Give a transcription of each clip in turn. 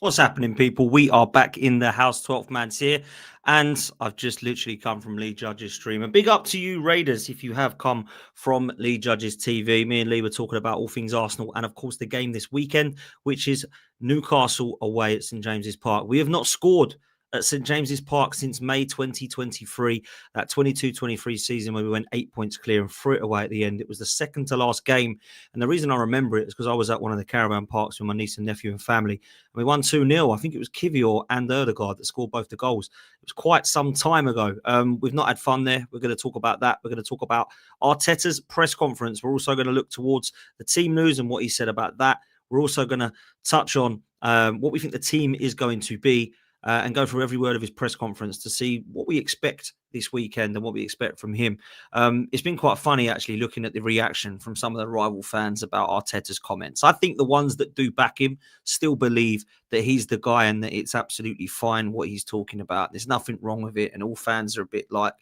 What's happening, people? We are back in the house, 12th man's here, and I've just literally come from Lee Judge's stream. And big up to you, Raiders, if you have come from Lee Judge's TV. Me and Lee were talking about all things Arsenal and, of course, the game this weekend, which is Newcastle away at St James's Park. We have not scored at St James's Park since May 2023, that 22-23 season where we went 8 points clear and threw it away at the end. It was the second to last game. And the reason I remember it is because I was at one of the caravan parks with my niece and nephew and family. And we won 2-0. I think it was Kivior and Erdegaard that scored both the goals. It was quite some time ago. We've not had fun there. We're going to talk about that. We're going to talk about Arteta's press conference. We're also going to look towards the team news and what he said about that. We're also going to touch on what we think the team is going to be. And go through every word of his press conference to see what we expect this weekend and what we expect from him. It's been quite funny, actually, looking at the reaction from some of the rival fans about Arteta's comments. I think the ones that do back him still believe that he's the guy and that it's absolutely fine what he's talking about. There's nothing wrong with it. And all fans are a bit like,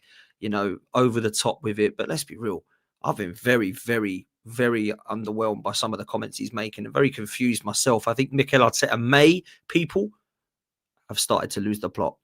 over the top with it. But let's be real. I've been very, very, very underwhelmed by some of the comments he's making and very confused myself. I think Mikel Arteta people have started to lose the plot.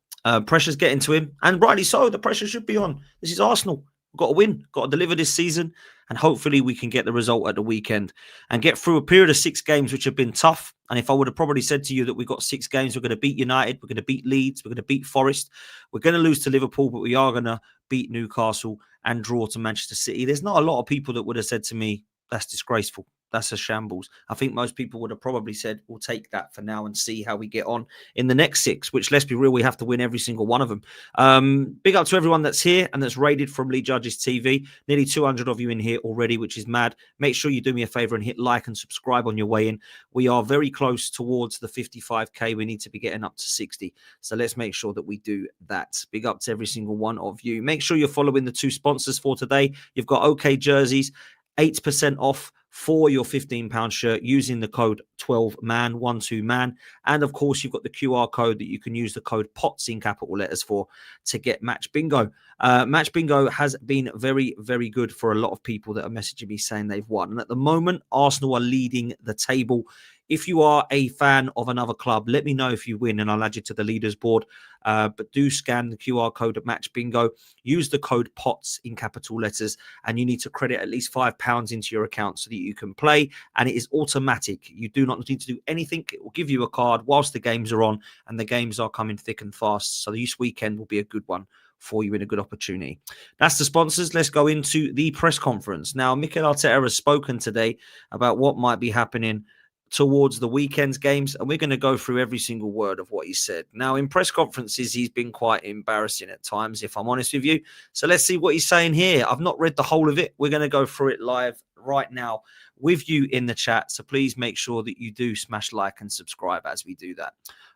Pressure's getting to him, and rightly so. The pressure should be on. This is Arsenal. We've got to win, got to deliver this season, and hopefully we can get the result at the weekend and get through a period of 6 games which have been tough. And if I would have probably said to you that we've got 6 games, we're going to beat United, we're going to beat Leeds, we're going to beat Forest, we're going to lose to Liverpool, but we are going to beat Newcastle and draw to Manchester City. There's not a lot of people that would have said to me, that's disgraceful. That's a shambles. I think most people would have probably said, we'll take that for now and see how we get on in the next 6, which, let's be real, we have to win every single one of them. Big up to everyone that's here and that's raided from Lee Judge's TV. Nearly 200 of you in here already, which is mad. Make sure you do me a favor and hit like and subscribe on your way in. We are very close towards the 55K. We need to be getting up to 60. So let's make sure that we do that. Big up to every single one of you. Make sure you're following the 2 sponsors for today. You've got OK Jerseys, 8% off for your £15 shirt using the code 12man, 12man. And of course, you've got the QR code that you can use the code POTS in capital letters for to get Match Bingo. Match Bingo has been very, very good for a lot of people that are messaging me saying they've won. And at the moment, Arsenal are leading the table. If you are a fan of another club, let me know if you win and I'll add you to the leaders board. But do scan the QR code at Match Bingo. Use the code POTS in capital letters and you need to credit at least £5 into your account so that you can play. And it is automatic. You do not need to do anything. It will give you a card whilst the games are on and the games are coming thick and fast. So this weekend will be a good one for you in a good opportunity. That's the sponsors. Let's go into the press conference. Now, Mikel Arteta has spoken today about what might be happening towards the weekend's games, and we're going to go through every single word of what he said. Now, in press conferences, he's been quite embarrassing at times, if I'm honest with you. So let's see what he's saying here. I've not read the whole of it. We're going to go through it live right now with you in the chat. So please make sure that you do smash like and subscribe as we do that.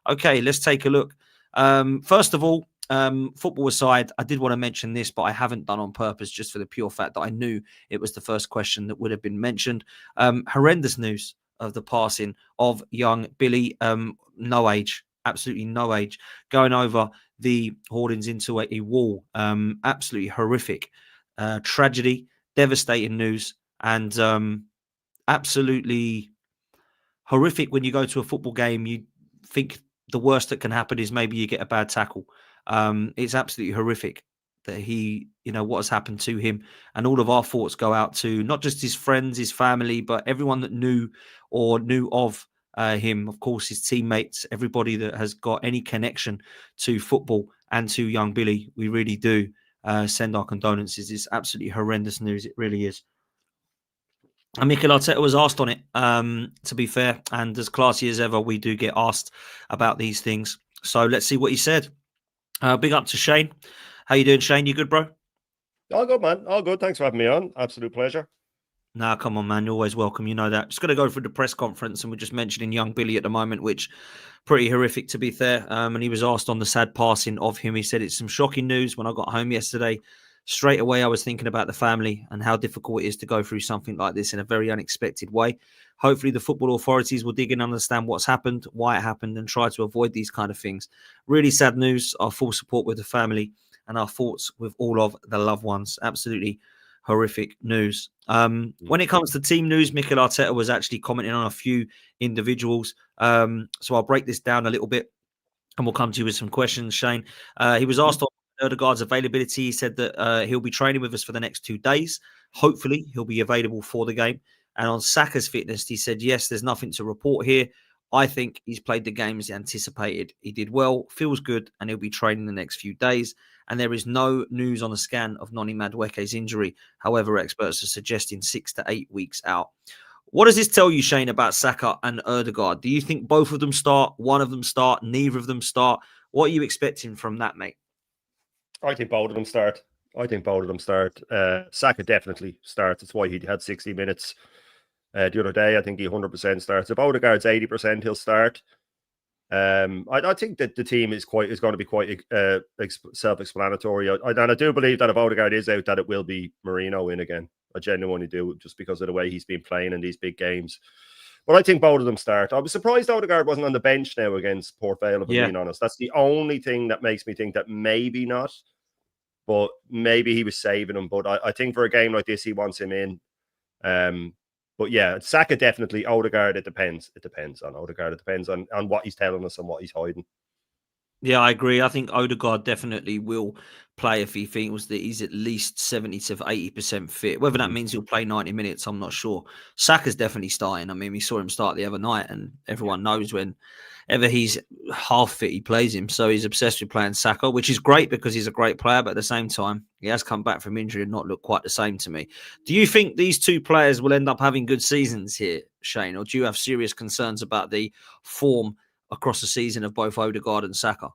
Okay, let's take a look. First of all, football aside, I did want to mention this, but I haven't done on purpose just for the pure fact that I knew it was the first question that would have been mentioned. Horrendous news of the passing of young Billy, no age, absolutely no age, going over the hoardings into a wall. Absolutely horrific tragedy, devastating news, and absolutely horrific. When you go to a football game, you think the worst that can happen is maybe you get a bad tackle. It's absolutely horrific that he, what has happened to him, and all of our thoughts go out to not just his friends, his family, but everyone that knew or knew of him, of course, his teammates, everybody that has got any connection to football and to young Billy. We really do send our condolences. It's absolutely horrendous news. It really is. And Mikel Arteta was asked on it, to be fair, and as classy as ever, we do get asked about these things. So let's see what he said. Big up to Shane. How you doing, Shane? You good, bro? All good, man. All good. Thanks for having me on. Absolute pleasure. Nah, come on, man. You're always welcome. You know that. Just going to go through the press conference, and we're just mentioning young Billy at the moment, which pretty horrific, to be fair. And he was asked on the sad passing of him. He said it's some shocking news. When I got home yesterday, straight away I was thinking about the family and how difficult it is to go through something like this in a very unexpected way. Hopefully the football authorities will dig in and understand what's happened, why it happened, and try to avoid these kind of things. Really sad news. Our full support with the family and our thoughts with all of the loved ones. Absolutely horrific news. When it comes to team news, Mikel Arteta was actually commenting on a few individuals. So I'll break this down a little bit and we'll come to you with some questions, Shane. He was asked on Odegaard's availability. He said that he'll be training with us for the next 2 days. Hopefully, he'll be available for the game. And on Saka's fitness, he said, yes, there's nothing to report here. I think he's played the game as anticipated. He did well, feels good, and he'll be training the next few days. And there is no news on the scan of Noni Madueke's injury. However, experts are suggesting 6 to 8 weeks out. What does this tell you, Shane, about Saka and Odegaard? Do you think both of them start, one of them start, neither of them start? What are you expecting from that, mate? I think both of them start. Saka definitely starts. That's why he had 60 minutes the other day. I think he 100% starts. If Odegaard's 80%, he'll start. I think that the team is going to be quite self-explanatory. And I do believe that if Odegaard is out, that it will be Merino in again. I genuinely do, just because of the way he's been playing in these big games. But I think both of them start. I was surprised Odegaard wasn't on the bench now against Port Vale, if I'm being honest. That's the only thing that makes me think that maybe not. But maybe he was saving him. But I think for a game like this, he wants him in. But yeah, Saka definitely. Odegaard, it depends. It depends on Odegaard. It depends on what he's telling us and what he's hiding. Yeah, I agree. I think Odegaard definitely will play if he thinks that he's at least 70 to 80% fit. Whether that means he'll play 90 minutes, I'm not sure. Saka's definitely starting. I mean, we saw him start the other night, and everyone knows whenever he's half fit, he plays him. So he's obsessed with playing Saka, which is great because he's a great player. But at the same time, he has come back from injury and not looked quite the same to me. Do you think these two players will end up having good seasons here, Shane? Or do you have serious concerns about the form across the season of both Odegaard and Saka?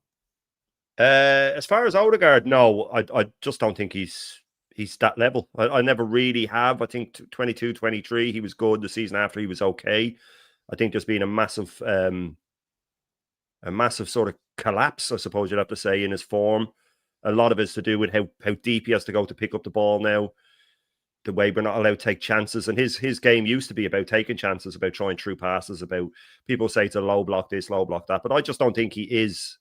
As far as Odegaard, no, I just don't think he's that level. I never really have. I think 22, 23, he was good. The season after, he was okay. I think there's been a massive sort of collapse, I suppose you'd have to say, in his form. A lot of it's to do with how deep he has to go to pick up the ball now. The way we're not allowed to take chances. And his game used to be about taking chances, about trying through passes, about people say it's a low block this, low block that. But I just don't think he is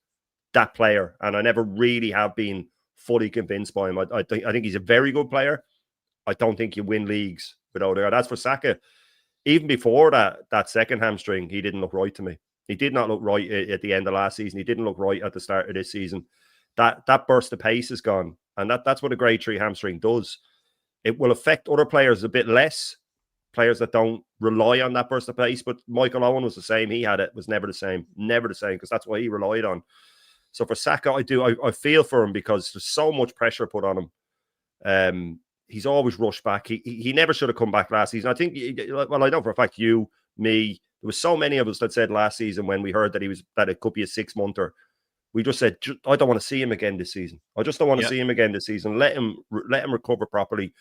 that player. And I never really have been fully convinced by him. I think he's a very good player. I don't think you win leagues with Odegaard. As for Saka, even before that second hamstring, he didn't look right to me. He did not look right at the end of last season. He didn't look right at the start of this season. That burst of pace is gone. And that's what a grade 3 hamstring does. It will affect other players a bit less, players that don't rely on that burst of pace. But Michael Owen was the same. He had it, was never the same, because that's what he relied on. So for Saka, I feel for him because there's so much pressure put on him. He's always rushed back. He never should have come back last season. I think, well, I know for a fact you, me, there was so many of us that said last season when we heard that it could be a 6-monther. We just said, I don't want to see him again this season. I just don't want to see him again this season. Let him recover properly.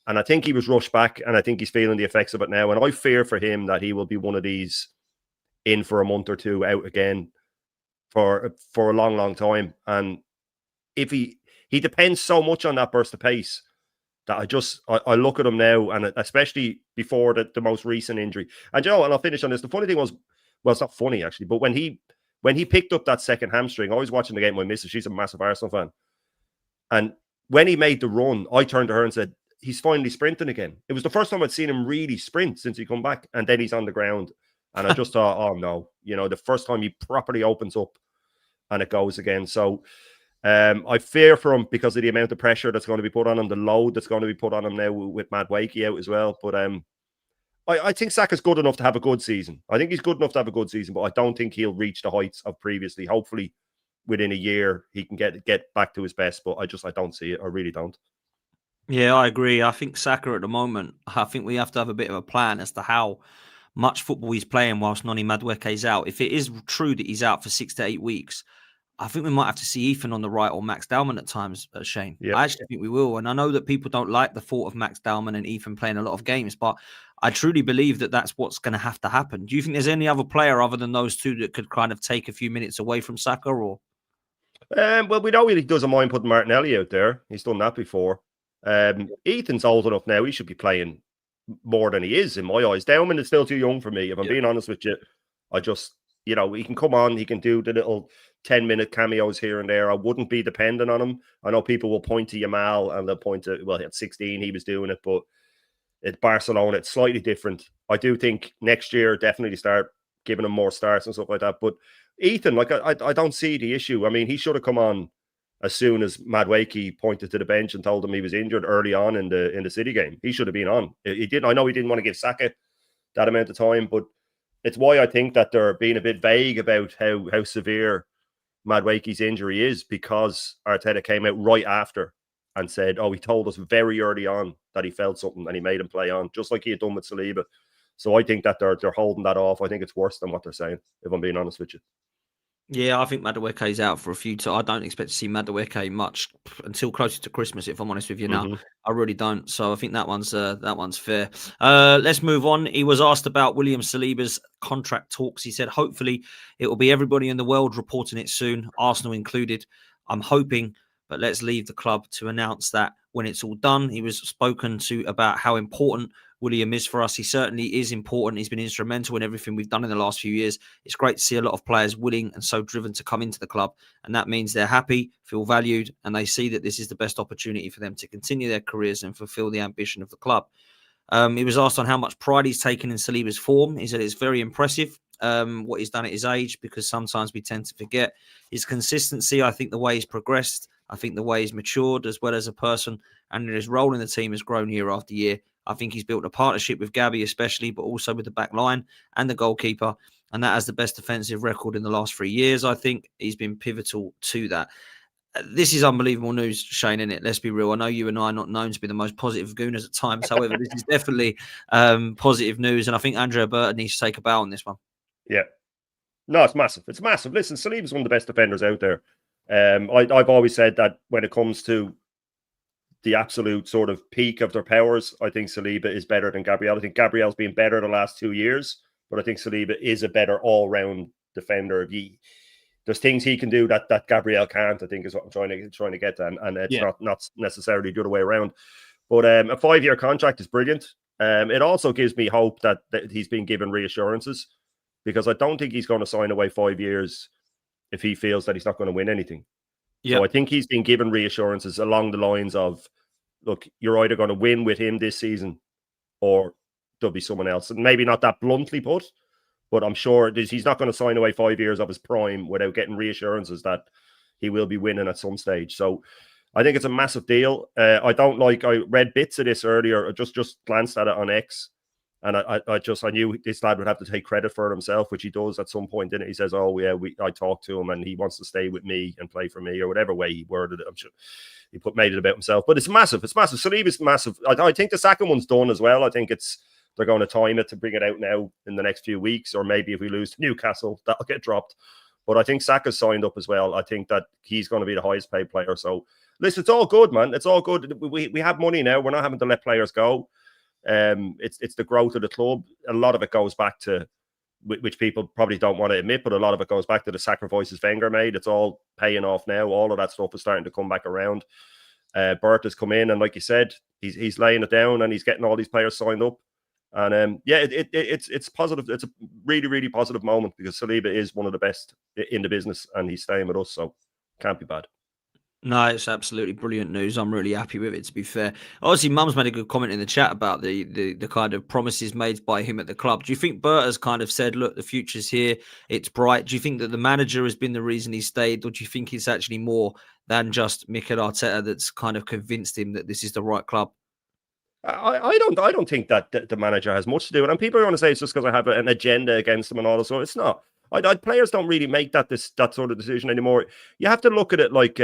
And I think he was rushed back, and I think he's feeling the effects of it now. And I fear for him that he will be one of these in for a month or two, out again for a long, long time. And if he depends so much on that burst of pace that I look at him now, and especially before the most recent injury. And and I'll finish on this. The funny thing was, well, it's not funny actually, but when he picked up that second hamstring, I was watching the game with my missus. She's a massive Arsenal fan. And when he made the run, I turned to her and said, he's finally sprinting again. It was the first time I'd seen him really sprint since he come back. And then he's on the ground. And I just thought, oh no, the first time he properly opens up and it goes again. So I fear for him because of the amount of pressure that's going to be put on him, the load that's going to be put on him now with Madueke out as well. But I think Saka's good enough to have a good season. I think he's good enough to have a good season, but I don't think he'll reach the heights of previously. Hopefully, within a year, he can get back to his best. But I don't see it. I really don't. Yeah, I agree. I think Saka at the moment, I think we have to have a bit of a plan as to how much football he's playing whilst Noni Madueke is out. If it is true that he's out for 6 to 8 weeks, I think we might have to see Ethan on the right or Max Dowman at times, Shane. Yep. I actually think we will. And I know that people don't like the thought of Max Dowman and Ethan playing a lot of games, but I truly believe that that's what's going to have to happen. Do you think there's any other player other than those two that could kind of take a few minutes away from Saka? Or well, we know he doesn't mind putting Martinelli out there. He's done that before. Ethan's old enough now. He should be playing more than he is in my eyes. Dowman is still too young for me. If I'm being honest with you, You know, he can come on, he can do the little 10-minute cameos here and there. I wouldn't be dependent on him. I know people will point to Yamal and they'll point to, well, at 16 he was doing it, but at Barcelona it's slightly different. I do think next year definitely start giving him more starts and stuff like that. But Ethan, like I don't see the issue. I mean, he should have come on as soon as Madueke pointed to the bench and told him he was injured early on in the City game. He should have been on. He didn't. I know he didn't want to give Saka that amount of time, but it's why I think that they're being a bit vague about how severe Madueke's injury is, because Arteta came out right after and said, oh, he told us very early on that he felt something and he made him play on, just like he had done with Saliba. So I think that they're holding that off. I think it's worse than what they're saying, if I'm being honest with you. Yeah, I think Madueke's out for a few times. I don't expect to see Madueke much until closer to Christmas, if I'm honest with you now. I really don't. So I think that one's fair. Let's move on. He was asked about William Saliba's contract talks. He said, hopefully it will be everybody in the world reporting it soon, Arsenal included. I'm hoping, but let's leave the club to announce that when it's all done. He was spoken to about how important William is for us. He certainly is important. He's been instrumental in everything we've done in the last few years. It's great to see a lot of players willing and so driven to come into the club. And that means they're happy, feel valued, and they see that this is the best opportunity for them to continue their careers and fulfill the ambition of the club. He was asked on how much pride he's taken in Saliba's form. He said it's very impressive what he's done at his age, because sometimes we tend to forget his consistency. I think the way he's progressed, I think the way he's matured as well as a person, and his role in the team has grown year after year. I think he's built a partnership with Gabby especially, but also with the back line and the goalkeeper. And that has the best defensive record in the last 3 years. I think he's been pivotal to that. This is unbelievable news, Shane, isn't it? Let's be real. I know you and I are not known to be the most positive gooners at times. However, this is definitely positive news. And I think Andrea Burton needs to take a bow on this one. Yeah. No, it's massive. It's massive. Listen, Saliba's one of the best defenders out there. I've always said that when it comes to the absolute sort of peak of their powers, I think Saliba is better than Gabriel. I think Gabriel's been better the last 2 years, but I think Saliba is a better all-round defender. There's things he can do that Gabriel can't, I think, is what I'm trying to get at, and it's not necessarily the other way around. But a 5-year contract is brilliant. It also gives me hope that he's been given reassurances, because I don't think he's going to sign away 5 years if he feels that he's not going to win anything. So I think he's been given reassurances along the lines of, look, you're either going to win with him this season or there'll be someone else. And maybe not that bluntly put, but I'm sure he's not going to sign away 5 years of his prime without getting reassurances that he will be winning at some stage. So I think it's a massive deal. I read bits of this earlier. I just glanced at it on X. And I knew this lad would have to take credit for it himself, which he does at some point in it. He says, oh, yeah, I talked to him and he wants to stay with me and play for me, or whatever way he worded it. I'm sure he made it about himself. But it's massive. It's massive. Saliba's massive. I think the second one's done as well. I think they're going to time it to bring it out now in the next few weeks, or maybe if we lose to Newcastle, that'll get dropped. But I think Saka's signed up as well. I think that he's going to be the highest paid player. So, listen, it's all good, man. It's all good. We have money now. We're not having to let players go. It's the growth of the club. A lot of it goes back to, which people probably don't want to admit, but a lot of it goes back to the sacrifices Wenger made. It's all paying off now. All of that stuff is starting to come back around. Bert has come in, and like you said, he's laying it down, and he's getting all these players signed up. And it's positive. It's a really, really positive moment, because Saliba is one of the best in the business, and he's staying with us, so can't be bad. No, it's absolutely brilliant news. I'm really happy with it, to be fair. Obviously, Mum's made a good comment in the chat about the kind of promises made by him at the club. Do you think Bert has kind of said, look, the future's here, it's bright? Do you think that the manager has been the reason he stayed, or do you think it's actually more than just Mikel Arteta that's kind of convinced him that this is the right club? I don't think that the manager has much to do with it. And people are going to say it's just because I have an agenda against him and all that. So it's not. Players don't really make that sort of decision anymore. You have to look at it like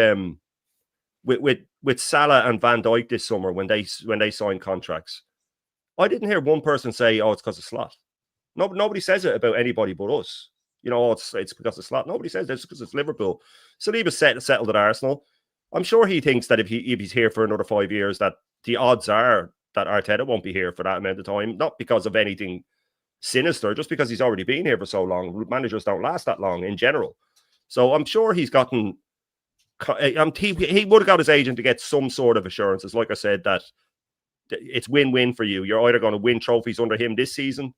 with Salah and Van Dijk this summer when they signed contracts. I didn't hear one person say, "Oh, it's because of Slot." Nobody says it about anybody but us. You know, it's because of Slot. Nobody says this because it's Liverpool. Saliba's settled at Arsenal. I'm sure he thinks that if he's here for another 5 years, that the odds are that Arteta won't be here for that amount of time. Not because of anything sinister, just because he's already been here for so long. Managers don't last that long in general. So I'm sure he's gotten. He would have got his agent to get some sort of assurances. Like I said, that it's win-win for you. You're either going to win trophies under him this season,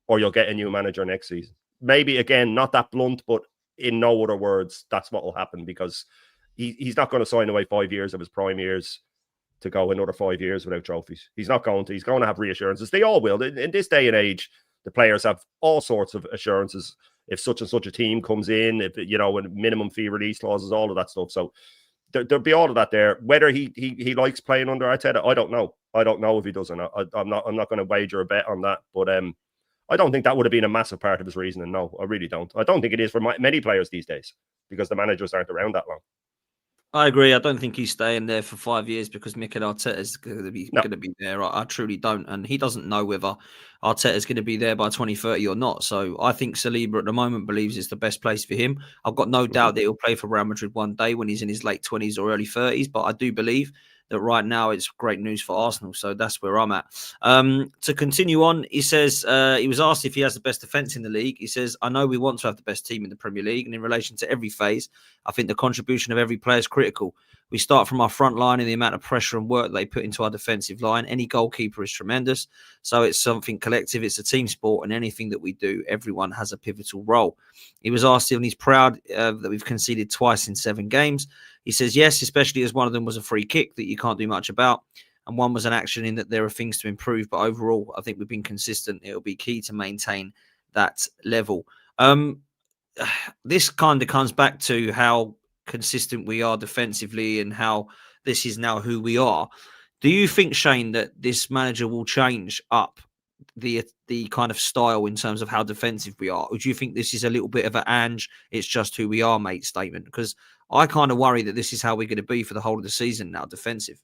or you'll get a new manager next season. maybe, again, not that blunt, but in no other words, that's what will happen, because he's not going to sign away 5 years of his prime years to go another 5 years without trophies. He's not going to. He's going to have reassurances. They all will. In this day and age, the players have all sorts of assurances. If such and such a team comes in, if when minimum fee release clauses, all of that stuff. So there'll be all of that there. Whether he likes playing under Arteta, I don't know. I don't know if he does or not. I'm not going to wager a bet on that. But I don't think that would have been a massive part of his reasoning. No, I really don't. I don't think it is for many players these days, because the managers aren't around that long. I agree. I don't think he's staying there for 5 years because Mikel Arteta is going to be there. I truly don't. And he doesn't know whether Arteta is going to be there by 2030 or not. So I think Saliba at the moment believes it's the best place for him. I've got no doubt that he'll play for Real Madrid one day when he's in his late 20s or early 30s. But I do believe that right now it's great news for Arsenal. So that's where I'm at. To continue on, he says he was asked if he has the best defence in the league. He says, I know we want to have the best team in the Premier League. And in relation to every phase, I think the contribution of every player is critical. We start from our front line and the amount of pressure and work they put into our defensive line. Any goalkeeper is tremendous. So it's something collective. It's a team sport, and anything that we do, everyone has a pivotal role. He was asked if he's proud that we've conceded twice in 7 games. He says, yes, especially as one of them was a free kick that you can't do much about. And one was an action in that there are things to improve. But overall, I think we've been consistent. It'll be key to maintain that level. This kind of comes back to how consistent we are defensively and how this is now who we are. Do you think, Shane, that this manager will change up the kind of style in terms of how defensive we are? Or do you think this is a little bit of an Ange, it's just who we are, mate, statement? Because I kind of worry that this is how we're going to be for the whole of the season now, defensive.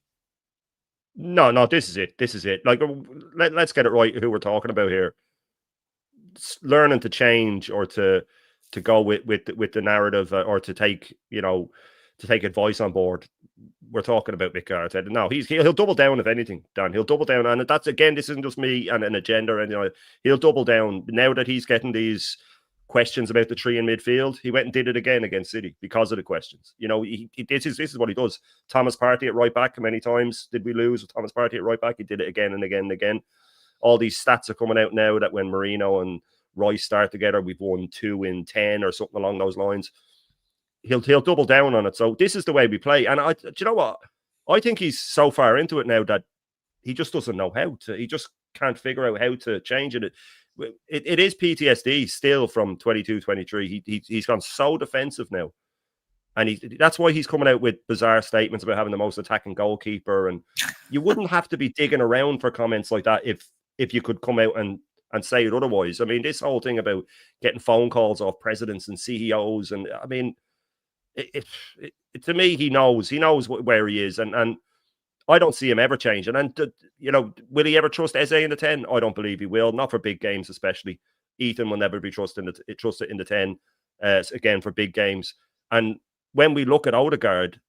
No, this is it. This is it. Like, let's get it right who we're talking about here. Learning to change or to go with the narrative or to take advice on board. We're talking about Mikel Arteta. No, he'll double down if anything, Dan. He'll double down, and that's, again, this isn't just me and an agenda or anything. He'll double down now that he's getting these questions about the 3 in midfield. He went and did it again against City because of the questions. This is what he does. Thomas Partey at right back. How many times did we lose with Thomas Partey at right back? He did it again and again and again. All these stats are coming out now that when Mourinho and Rice start together, we've won 2 in 10 or something along those lines. He'll double down on it. So this is the way we play. And do you know what? I think he's so far into it now that he just doesn't know how to. He just can't figure out how to change it. It is PTSD still from 22-23. He's gone so defensive now. And that's why he's coming out with bizarre statements about having the most attacking goalkeeper. And you wouldn't have to be digging around for comments like that if you could come out and say it otherwise. I mean, this whole thing about getting phone calls off presidents and CEOs, and I mean, to me, he knows where he is, and I don't see him ever changing. And will he ever trust Eze in the 10? I don't believe he will. Not for big games, especially. Ethan will never be trusted in the 10. Again, for big games. And when we look at Odegaard,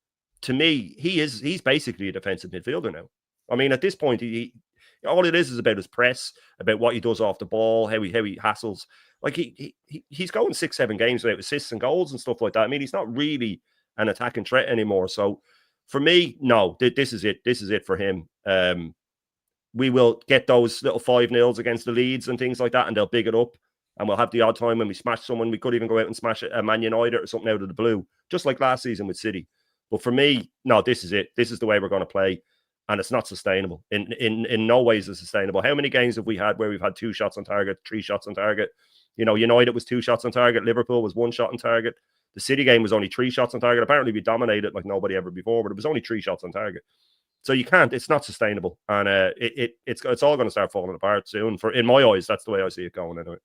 to me, he's basically a defensive midfielder now. I mean, at this point, all it is about his press, about what he does off the ball, how he hassles. Like he's going 6-7 games without assists and goals and stuff like that. I mean, he's not really an attacking threat anymore. So for me, no, this is it. This is it for him. We will get those little 5-0s against the Leeds and things like that, and they'll big it up. And we'll have the odd time when we smash someone. We could even go out and smash a Man United or something out of the blue, just like last season with City. But for me, no, this is it. This is the way we're going to play. And it's not sustainable. In no ways is it sustainable. How many games have we had where we've had 2 shots on target, 3 shots on target? United was 2 shots on target. Liverpool was 1 shot on target. The City game was only 3 shots on target. Apparently, we dominated like nobody ever before, but it was only 3 shots on target. So you can't. It's not sustainable, and it's all going to start falling apart soon. In my eyes, that's the way I see it going anyway.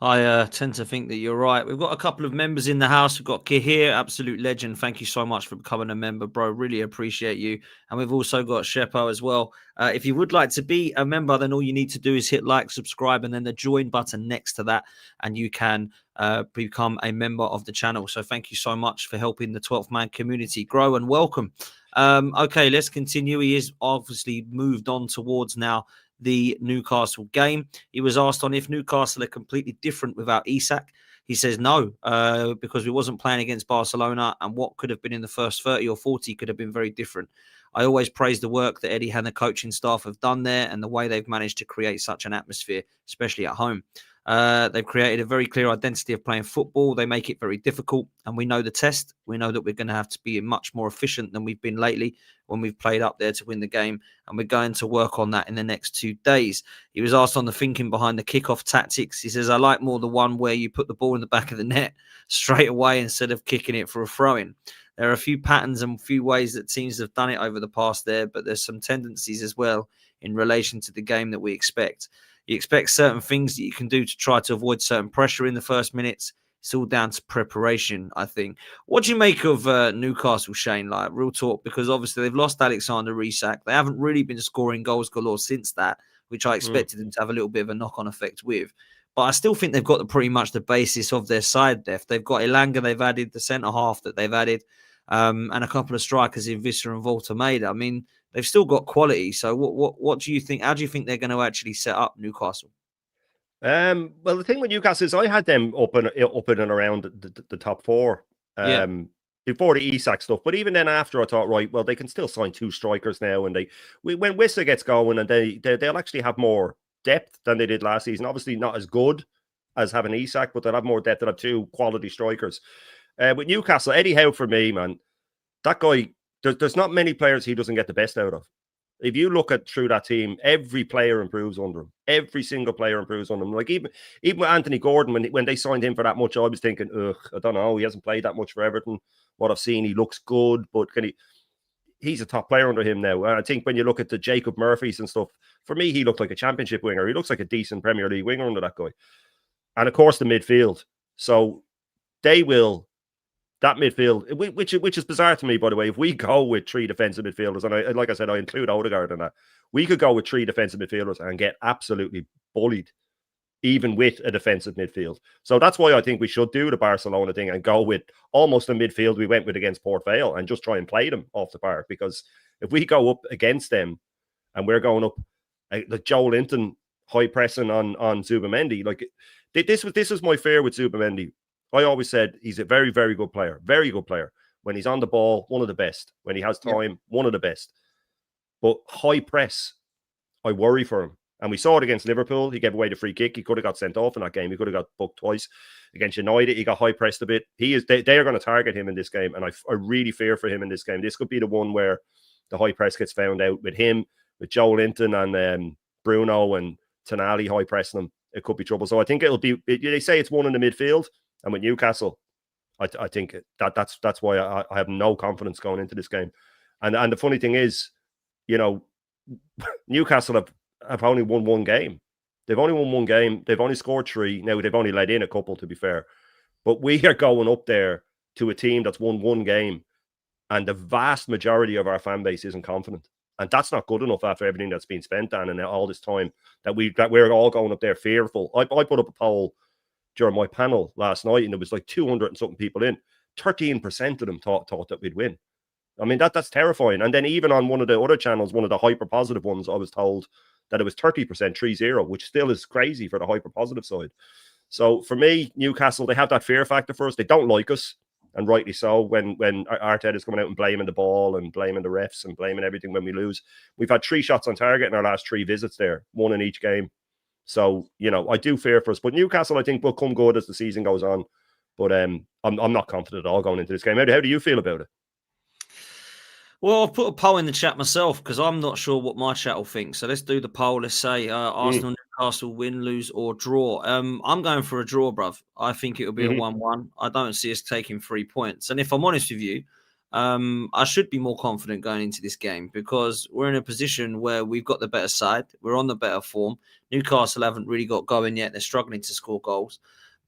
I tend to think that you're right. We've got a couple of members in the house. We've got Kihir, absolute legend. Thank you so much for becoming a member, bro. Really appreciate you. And we've also got Shepo as well. If you would like to be a member, then all you need to do is hit like, subscribe, and then the join button next to that. And you can become a member of the channel. So thank you so much for helping the 12th Man community grow, and welcome. Okay, let's continue. He is obviously moved on towards now the Newcastle game. He was asked on if Newcastle are completely different without Isak. He says no, because we wasn't playing against Barcelona, and what could have been in the first 30 or 40 could have been very different. I always praise the work that Eddie and the coaching staff have done there and the way they've managed to create such an atmosphere, especially at home. They've created a very clear identity of playing football. They make it very difficult, and we know the test. We know that we're going to have to be much more efficient than we've been lately when we've played up there to win the game, and we're going to work on that in the next 2 days. He was asked on the thinking behind the kickoff tactics. He says, I like more the one where you put the ball in the back of the net straight away instead of kicking it for a throw-in. There are a few patterns and a few ways that teams have done it over the past there, but there's some tendencies as well in relation to the game that we expect. You expect certain things that you can do to try to avoid certain pressure in the first minutes. It's all down to preparation, I think. What do you make of Newcastle, Shane? Like, real talk, because obviously they've lost Alexander Isak. They haven't really been scoring goals galore since that, which I expected them to have a little bit of a knock-on effect with. But I still think they've got pretty much the basis of their side depth. They've got Elanga, they've added the centre-half that they've added, and a couple of strikers in Visser and Voltameda. I mean, they've still got quality. So what do you think? How do you think they're going to actually set up Newcastle? Well, the thing with Newcastle is I had them up and around the top 4 before the Isak stuff. But even then after, I thought, right, well, they can still sign 2 strikers now. And when Wissa gets going, and they'll actually have more depth than they did last season. Obviously not as good as having Isak, but they'll have more depth. They'll have 2 quality strikers. With Newcastle, Eddie Howe, for me, man, that guy, there's not many players he doesn't get the best out of. If you look at through that team, every player improves under him. Every single player improves under him. Like even with Anthony Gordon, when they signed him for that much, I was thinking, I don't know, he hasn't played that much for Everton. What I've seen, he looks good, but he's a top player under him now. And I think when you look at the Jacob Murphys and stuff, for me, he looked like a championship winger. He looks like a decent Premier League winger under that guy. And of course, the midfield. So they will. That midfield, which is bizarre to me, by the way. If we go with 3 defensive midfielders, and like I said, I include Odegaard in that, we could go with 3 defensive midfielders and get absolutely bullied, even with a defensive midfield. So that's why I think we should do the Barcelona thing and go with almost a midfield we went with against Port Vale and just try and play them off the park. Because if we go up against them and we're going up like Joe Linton high pressing on Zubamendi, like this was my fear with Zubamendi. I always said he's a very, very good player. Very good player. When he's on the ball, one of the best. When he has time, one of the best. But high press, I worry for him. And we saw it against Liverpool. He gave away the free kick. He could have got sent off in that game. He could have got booked twice. Against United, he got high pressed a bit. They are going to target him in this game. And I really fear for him in this game. This could be the one where the high press gets found out with him, with Joe Linton and Bruno and Tonali high pressing him. It could be trouble. So I think it'll be, they say it's one in the midfield. And with Newcastle, I think that's why I have no confidence going into this game. And the funny thing is, Newcastle have only won 1 game. They've only won 1 game. They've only scored 3. Now, they've only let in a couple, to be fair. But we are going up there to a team that's won 1 game. And the vast majority of our fan base isn't confident. And that's not good enough after everything that's been spent on and all this time that we're all going up there fearful. I put up a poll during my panel last night, and there was like 200 and something people in. 13% of them thought that we'd win. I mean, that's terrifying. And then even on one of the other channels, one of the hyper positive ones, I was told that it was 30%, 3-0, which still is crazy for the hyper positive side. So for me, Newcastle, they have that fear factor for us. They don't like us, and rightly so, when Arteta is coming out and blaming the ball and blaming the refs and blaming everything when we lose. We've had 3 shots on target in our last 3 visits there, 1 in each game. So, I do fear for us. But Newcastle, I think, will come good as the season goes on. But I'm not confident at all going into this game. How do you feel about it? Well, I've put a poll in the chat myself because I'm not sure what my chat will think. So let's do the poll. Let's say Arsenal, Newcastle, win, lose, or draw. I'm going for a draw, bruv. I think it will be a 1-1. I don't see us taking 3 points. And if I'm honest with you, I should be more confident going into this game because we're in a position where we've got the better side. We're on the better form. Newcastle haven't really got going yet. They're struggling to score goals.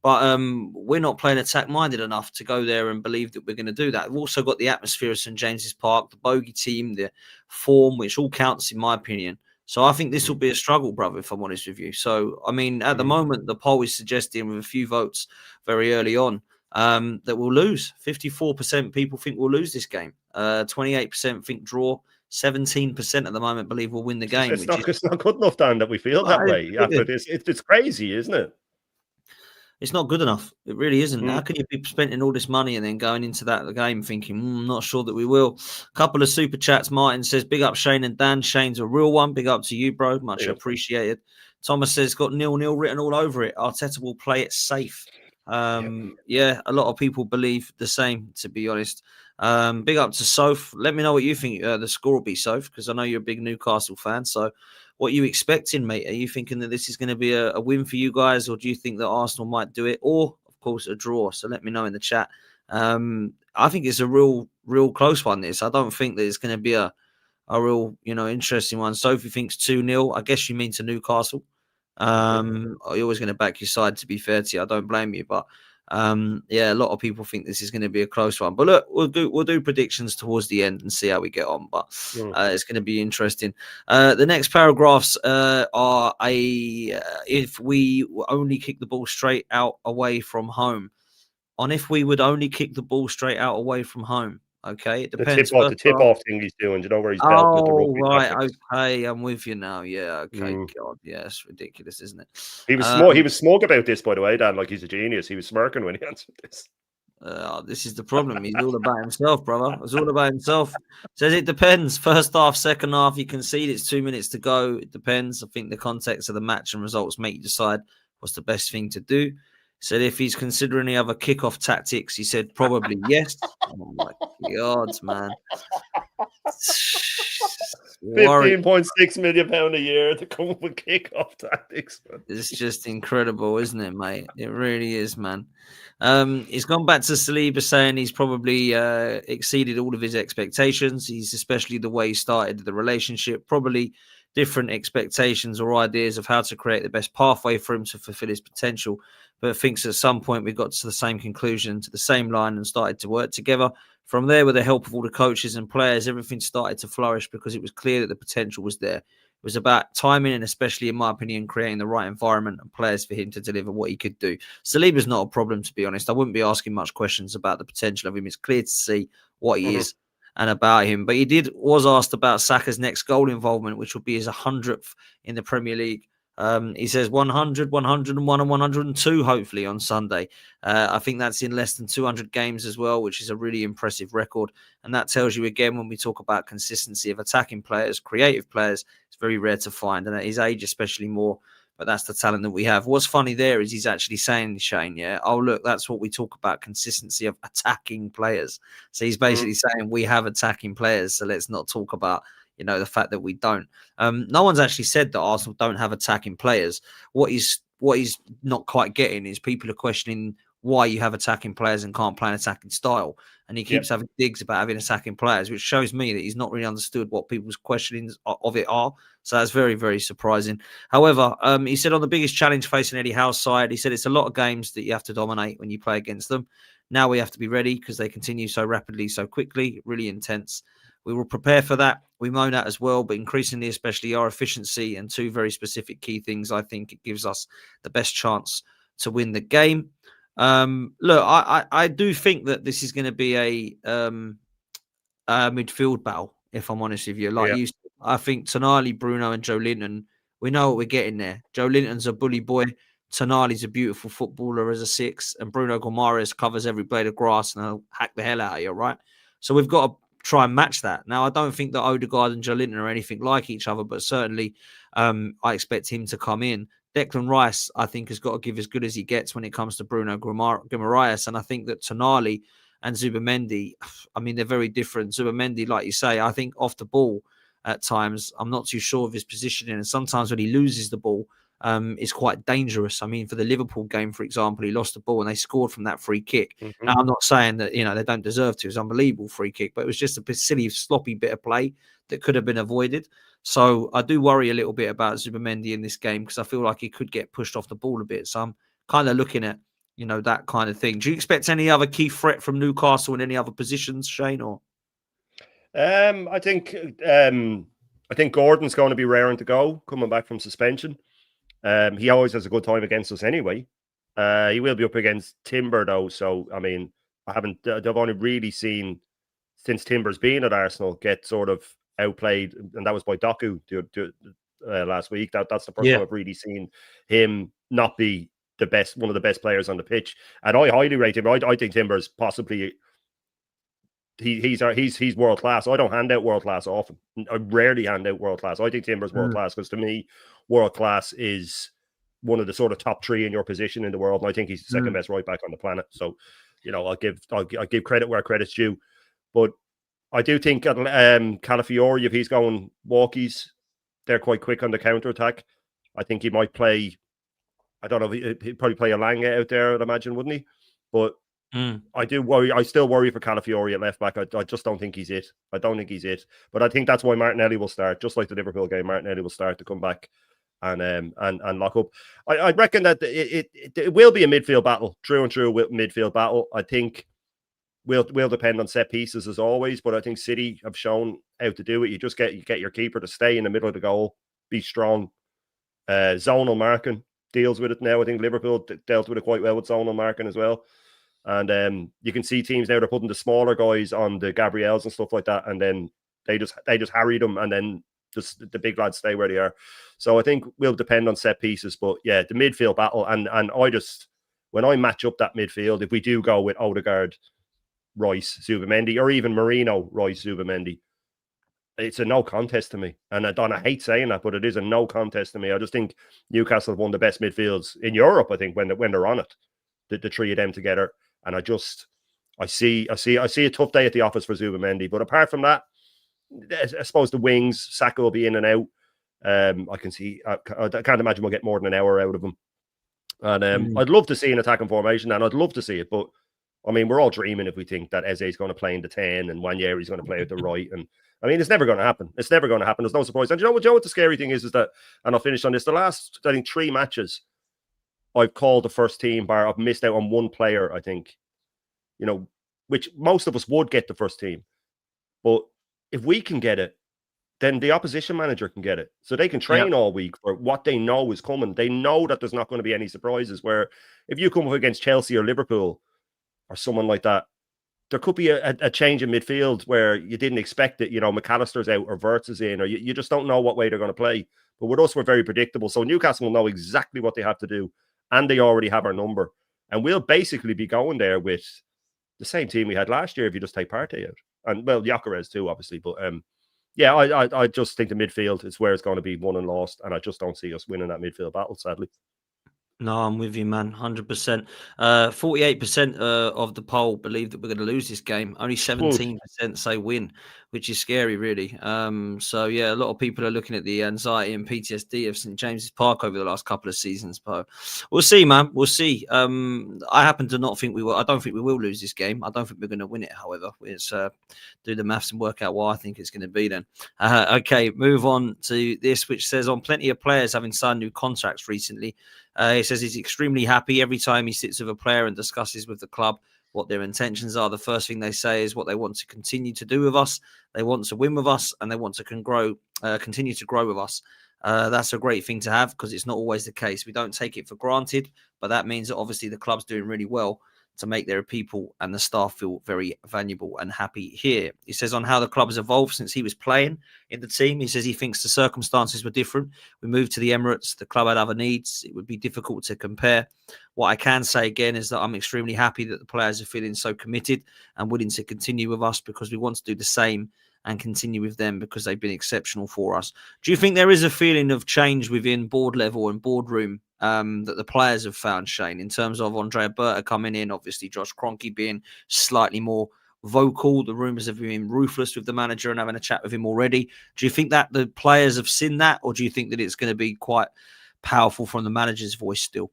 But we're not playing attack-minded enough to go there and believe that we're going to do that. We've also got the atmosphere of St James's Park, the bogey team, the form, which all counts in my opinion. So I think this will be a struggle, brother, if I'm honest with you. So, I mean, at the moment, the poll is suggesting with a few votes very early on that we'll lose. 54% people think we'll lose this game. 28% think draw. 17% at the moment believe we'll win the game. It's not good enough, Dan, that we feel that way after this. It's crazy, isn't it? It's not good enough. It really isn't. How Mm. can you be spending all this money and then going into that game thinking, I'm not sure that we will? Couple of super chats. Martin says, big up Shane and Dan. Shane's a real one. Big up to you, bro. Much appreciated. Thomas says, got 0-0 written all over it. Arteta will play it safe. Yeah, a lot of people believe the same, to be honest. Big up to Soph. Let me know what you think the score will be, Soph, because I know you're a big Newcastle fan. So what are you expecting, mate? Are you thinking that this is going to be a win for you guys, or do you think that Arsenal might do it, or of course a draw? So let me know in the chat. I think it's a real close one. This I don't think that it's going to be a real interesting one. Sophie thinks 2-0. I guess you mean to Newcastle. You're always going to back your side. To be fair to you, I don't blame you, but yeah, a lot of people think this is going to be a close one. But look, we'll do predictions towards the end and see how we get on. But it's going to be interesting. The next paragraphs are if we only kick the ball straight out away from home. On if we would only kick the ball straight out away from home. Okay, it depends. The tip off thing he's doing, you know, where he's belting at the rugby. Right, okay, I'm with you now. Yeah, okay, God, yeah, it's ridiculous, isn't it? He was smug about this, by the way, Dan. Like, he's a genius. He was smirking when he answered this. This is the problem. He's all about himself, brother. It's all about himself. Says it depends. First half, second half, you concede. It's 2 minutes to go. It depends. I think the context of the match and results make you decide what's the best thing to do. Said if he's considering any other kickoff tactics, he said probably yes. Oh my God, man. £15.6 million a year to come up with kickoff tactics. It's just incredible, isn't it, mate? It really is, man. He's gone back to Saliba saying he's probably exceeded all of his expectations. He's especially the way he started the relationship, probably different expectations or ideas of how to create the best pathway for him to fulfill his potential, but thinks at some point we got to the same conclusion, to the same line, and started to work together. From there, with the help of all the coaches and players, everything started to flourish because it was clear that the potential was there. It was about timing and, especially in my opinion, creating the right environment and players for him to deliver what he could do. Saliba's not a problem, to be honest. I wouldn't be asking much questions about the potential of him. It's clear to see what he is and about him. But he was asked about Saka's next goal involvement, which would be his 100th in the Premier League. He says 100, 101 and 102 hopefully on Sunday. I think that's in less than 200 games as well, which is a really impressive record. And that tells you again, when we talk about consistency of attacking players, creative players, it's very rare to find. And at his age especially more, but that's the talent that we have. What's funny there is he's actually saying, Shane, oh, look, that's what we talk about, consistency of attacking players. So he's basically saying we have attacking players, so let's not talk about the fact that we don't. No one's actually said that Arsenal don't have attacking players. What he's not quite getting is people are questioning why you have attacking players and can't play an attacking style. And he keeps having digs about having attacking players, which shows me that he's not really understood what people's questionings of it are. So that's very, very surprising. However, he said on the biggest challenge facing Eddie Howe's side, he said it's a lot of games that you have to dominate when you play against them. Now we have to be ready because they continue so rapidly, so quickly, really intense. We will prepare for that. We know that as well, but increasingly, especially our efficiency and two very specific key things, I think it gives us the best chance to win the game. Look, I do think that this is going to be a midfield battle, if I'm honest with you. You said, I think Tonali, Bruno and Joe Linton, we know what we're getting there. Joe Linton's a bully boy. Tonali's a beautiful footballer as a 6, and Bruno Guimaraes covers every blade of grass and he'll hack the hell out of you, right? So we've got to try and match that. Now, I don't think that Odegaard and Joe Linton are anything like each other, but certainly I expect him to come in. Declan Rice, I think, has got to give as good as he gets when it comes to Bruno Guimaraes. And I think that Tonali and Zubimendi, I mean, they're very different. Zubimendi, like you say, I think off the ball at times, I'm not too sure of his positioning. And sometimes when he loses the ball, it's quite dangerous. I mean, for the Liverpool game, for example, he lost the ball and they scored from that free kick. Now, I'm not saying that, they don't deserve to. It was an unbelievable free kick, but it was just a silly, sloppy bit of play that could have been avoided. So I do worry a little bit about Zubimendi in this game because I feel like he could get pushed off the ball a bit. So I'm kind of looking at, that kind of thing. Do you expect any other key threat from Newcastle in any other positions, Shane? Or I think Gordon's going to be raring to go coming back from suspension. He always has a good time against us anyway. He will be up against Timber though. So I mean, I've only really seen since Timber's been at Arsenal get sort of outplayed, and that was by Doku last week. That's the first time I've really seen him not be one of the best players on the pitch, and I highly rate him. I think Timber's possibly he's world class. I don't hand out world class often. I rarely hand out world class. I think Timber's world class because to me, world class is one of the sort of top 3 in your position in the world, and I think he's the second best right back on the planet. So, I'll give credit where credit's due, but I do think Calafiori, if he's going walkies, they're quite quick on the counter attack. I think he might play. I don't know. He'd probably play Alanga out there, I'd imagine, wouldn't he? But I do worry. I still worry for Calafiori at left back. I just don't think he's it. I don't think he's it. But I think that's why Martinelli will start, just like the Liverpool game. Martinelli will start to come back and lock up. I reckon that it will be a midfield battle, true and true midfield battle. I think will depend on set pieces as always. But I think City have shown how to do it. You just get your keeper to stay in the middle of the goal, be strong. Zonal marking deals with it now. I think Liverpool dealt with it quite well with zonal marking as well. And you can see teams now, they're putting the smaller guys on the Gabriels and stuff like that, and then they just harry them, and then just the big lads stay where they are. So I think will depend on set pieces, but yeah, the midfield battle, and I just, when I match up that midfield, if we do go with Odegaard, Rice, Zubimendi, or even Marino, Rice, Zubimendi, it's a no contest to me. And I hate saying that, but it is a no contest to me. I just think Newcastle have won the best midfields in Europe, I think, when they're on it, the 3 of them together. And I see a tough day at the office for Zubimendi. But apart from that, I suppose the wings, Saka will be in and out. I can't imagine we'll get more than an hour out of him. And I'd love to see an attacking formation, and I'd love to see it. But I mean, we're all dreaming if we think that Eze is going to play in the 10 and Nwaneri's going to play at the right. And I mean, it's never going to happen. It's never going to happen. There's no surprise. And you know what the scary thing is that, and I'll finish on this, the last, I think, 3 matches, I've called the first team bar. I've missed out on one player, I think, which most of us would get the first team. But if we can get it, then the opposition manager can get it. So they can train all week for what they know is coming. They know that there's not going to be any surprises, where if you come up against Chelsea or Liverpool or someone like that, there could be a change in midfield where you didn't expect it. McAllister's out or Wirtz is in, or you just don't know what way they're going to play. But with us, we're very predictable. So Newcastle will know exactly what they have to do, and they already have our number. And we'll basically be going there with the same team we had last year if you just take Partey out. And, well, Gyökeres too, obviously. But, yeah, I just think the midfield is where it's going to be won and lost, and I just don't see us winning that midfield battle, sadly. No, I'm with you, man. 100%. 48% of the poll believe that we're going to lose this game. Only 17% say win, which is scary, really. So, yeah, a lot of people are looking at the anxiety and PTSD of St. James's Park over the last couple of seasons. But we'll see, man. We'll see. I happen to not think we will. I don't think we will lose this game. I don't think we're going to win it, however. Let's do the maths and work out what I think it's going to be then. Okay, move on to this, which says on plenty of players having signed new contracts recently. He says he's extremely happy every time he sits with a player and discusses with the club what their intentions are. The first thing they say is what they want to continue to do with us. They want to win with us, and they want to continue to grow with us. That's a great thing to have, because it's not always the case. We don't take it for granted, but that means that obviously the club's doing really well to make their people and the staff feel very valuable and happy here. He says on how the club has evolved since he was playing in the team. He says he thinks the circumstances were different. We moved to the Emirates. The club had other needs. It would be difficult to compare. What I can say again is that I'm extremely happy that the players are feeling so committed and willing to continue with us, because we want to do the same and continue with them because they've been exceptional for us. Do you think there is a feeling of change within board level and boardroom that the players have found, Shane, in terms of Andrea Berta coming in, obviously Josh Kroenke being slightly more vocal? The rumours of him being ruthless with the manager and having a chat with him already. Do you think that the players have seen that, or do you think that it's going to be quite powerful from the manager's voice still?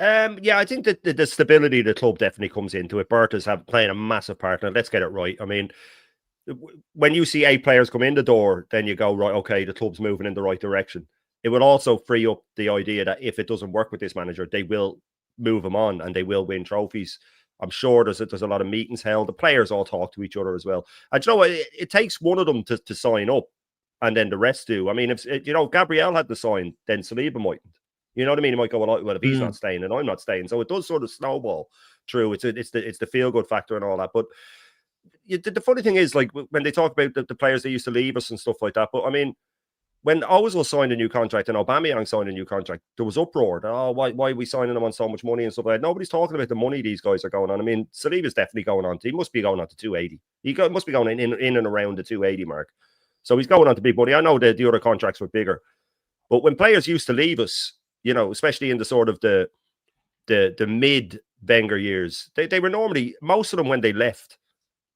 Yeah, I think that the stability of the club definitely comes into it. Berta's playing a massive part. Now, let's get it right. I mean, when you see 8 players come in the door, then you go, right, okay, the club's moving in the right direction. It will also free up the idea that if it doesn't work with this manager, they will move him on and they will win trophies. I'm sure there's a lot of meetings held. The players all talk to each other as well. And you know, it takes one of them to sign up, and then the rest do. I mean, if Gabriel had to sign, then Saliba mightn't. You know what I mean? He might go, well, if he's not staying, and I'm not staying. So it does sort of snowball through. It's the feel good factor and all that. But the funny thing is, like, when they talk about the players that used to leave us and stuff like that, but I mean, when Ozil signed a new contract and Aubameyang signed a new contract, there was uproar. Oh, why are we signing them on so much money and stuff like that? Nobody's talking about the money these guys are going on. I mean, Saliba's definitely going on. He must be going on to 280. Must be going in and around the 280 mark. So he's going on to big money. I know that the other contracts were bigger. But when players used to leave us, you know, especially in the sort of the mid Wenger years, they were normally, most of them when they left,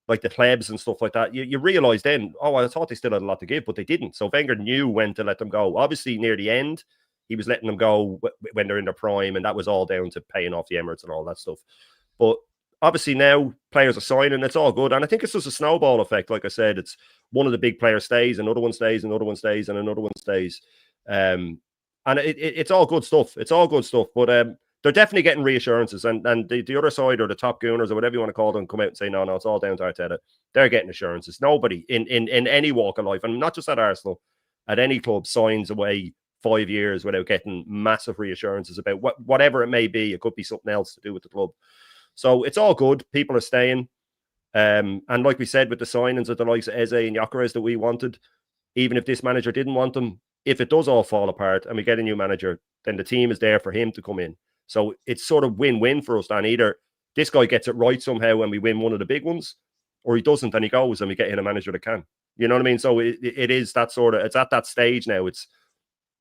like the plebs and stuff like that, you realize then, oh, I thought they still had a lot to give, but they didn't. So Wenger knew when to let them go. Obviously, near the end, he was letting them go when they're in their prime, and that was all down to paying off the Emirates and all that stuff. But obviously now players are signing, it's all good. And I think it's just a snowball effect. Like I said, it's one of the big players stays, another one stays, another one stays, and another one stays. And it's all good stuff. It's all good stuff. But they're definitely getting reassurances. And the other side, or the top gooners, or whatever you want to call them, come out and say, no, it's all down to Arteta. They're getting assurances. Nobody in any walk of life, and not just at Arsenal, at any club, signs away 5 years without getting massive reassurances about whatever it may be. It could be something else to do with the club. So it's all good. People are staying. And like we said, with the signings of the likes of Eze and Gyökeres that we wanted, even if this manager didn't want them, if it does all fall apart and we get a new manager, then the team is there for him to come in. So it's sort of win-win for us, Dan. Either this guy gets it right somehow and we win one of the big ones, or he doesn't and he goes and we get in a manager that can. You know what I mean? So it is that sort of, it's at that stage now. It's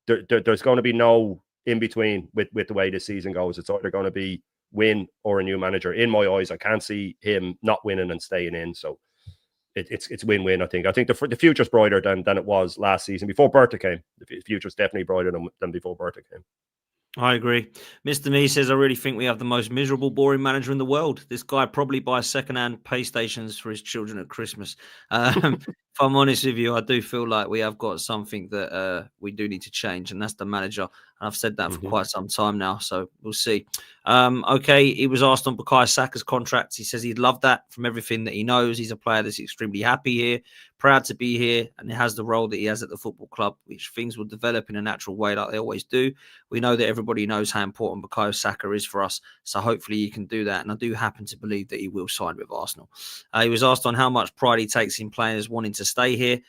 there's going to be no in between with the way this season goes. It's either going to be win or a new manager. In my eyes, I can't see him not winning and staying in. So it's win-win, I think. I think the future's brighter than it was last season before Berta came. The future's definitely brighter than before Berta came. I agree. Mr. Me says, I really think we have the most miserable, boring manager in the world. This guy probably buys second-hand PlayStations for his children at Christmas. If I'm honest with you, I do feel like we have got something that we do need to change, and that's the manager. And I've said that for quite some time now, so we'll see. Okay, he was asked on Bukayo Saka's contract. He says he'd love that from everything that he knows. He's a player that's extremely happy here, proud to be here, and he has the role that he has at the football club, which things will develop in a natural way like they always do. We know that everybody knows how important Bukayo Saka is for us, so hopefully he can do that, and I do happen to believe that he will sign with Arsenal. He was asked on how much pride he takes in players wanting to stay here.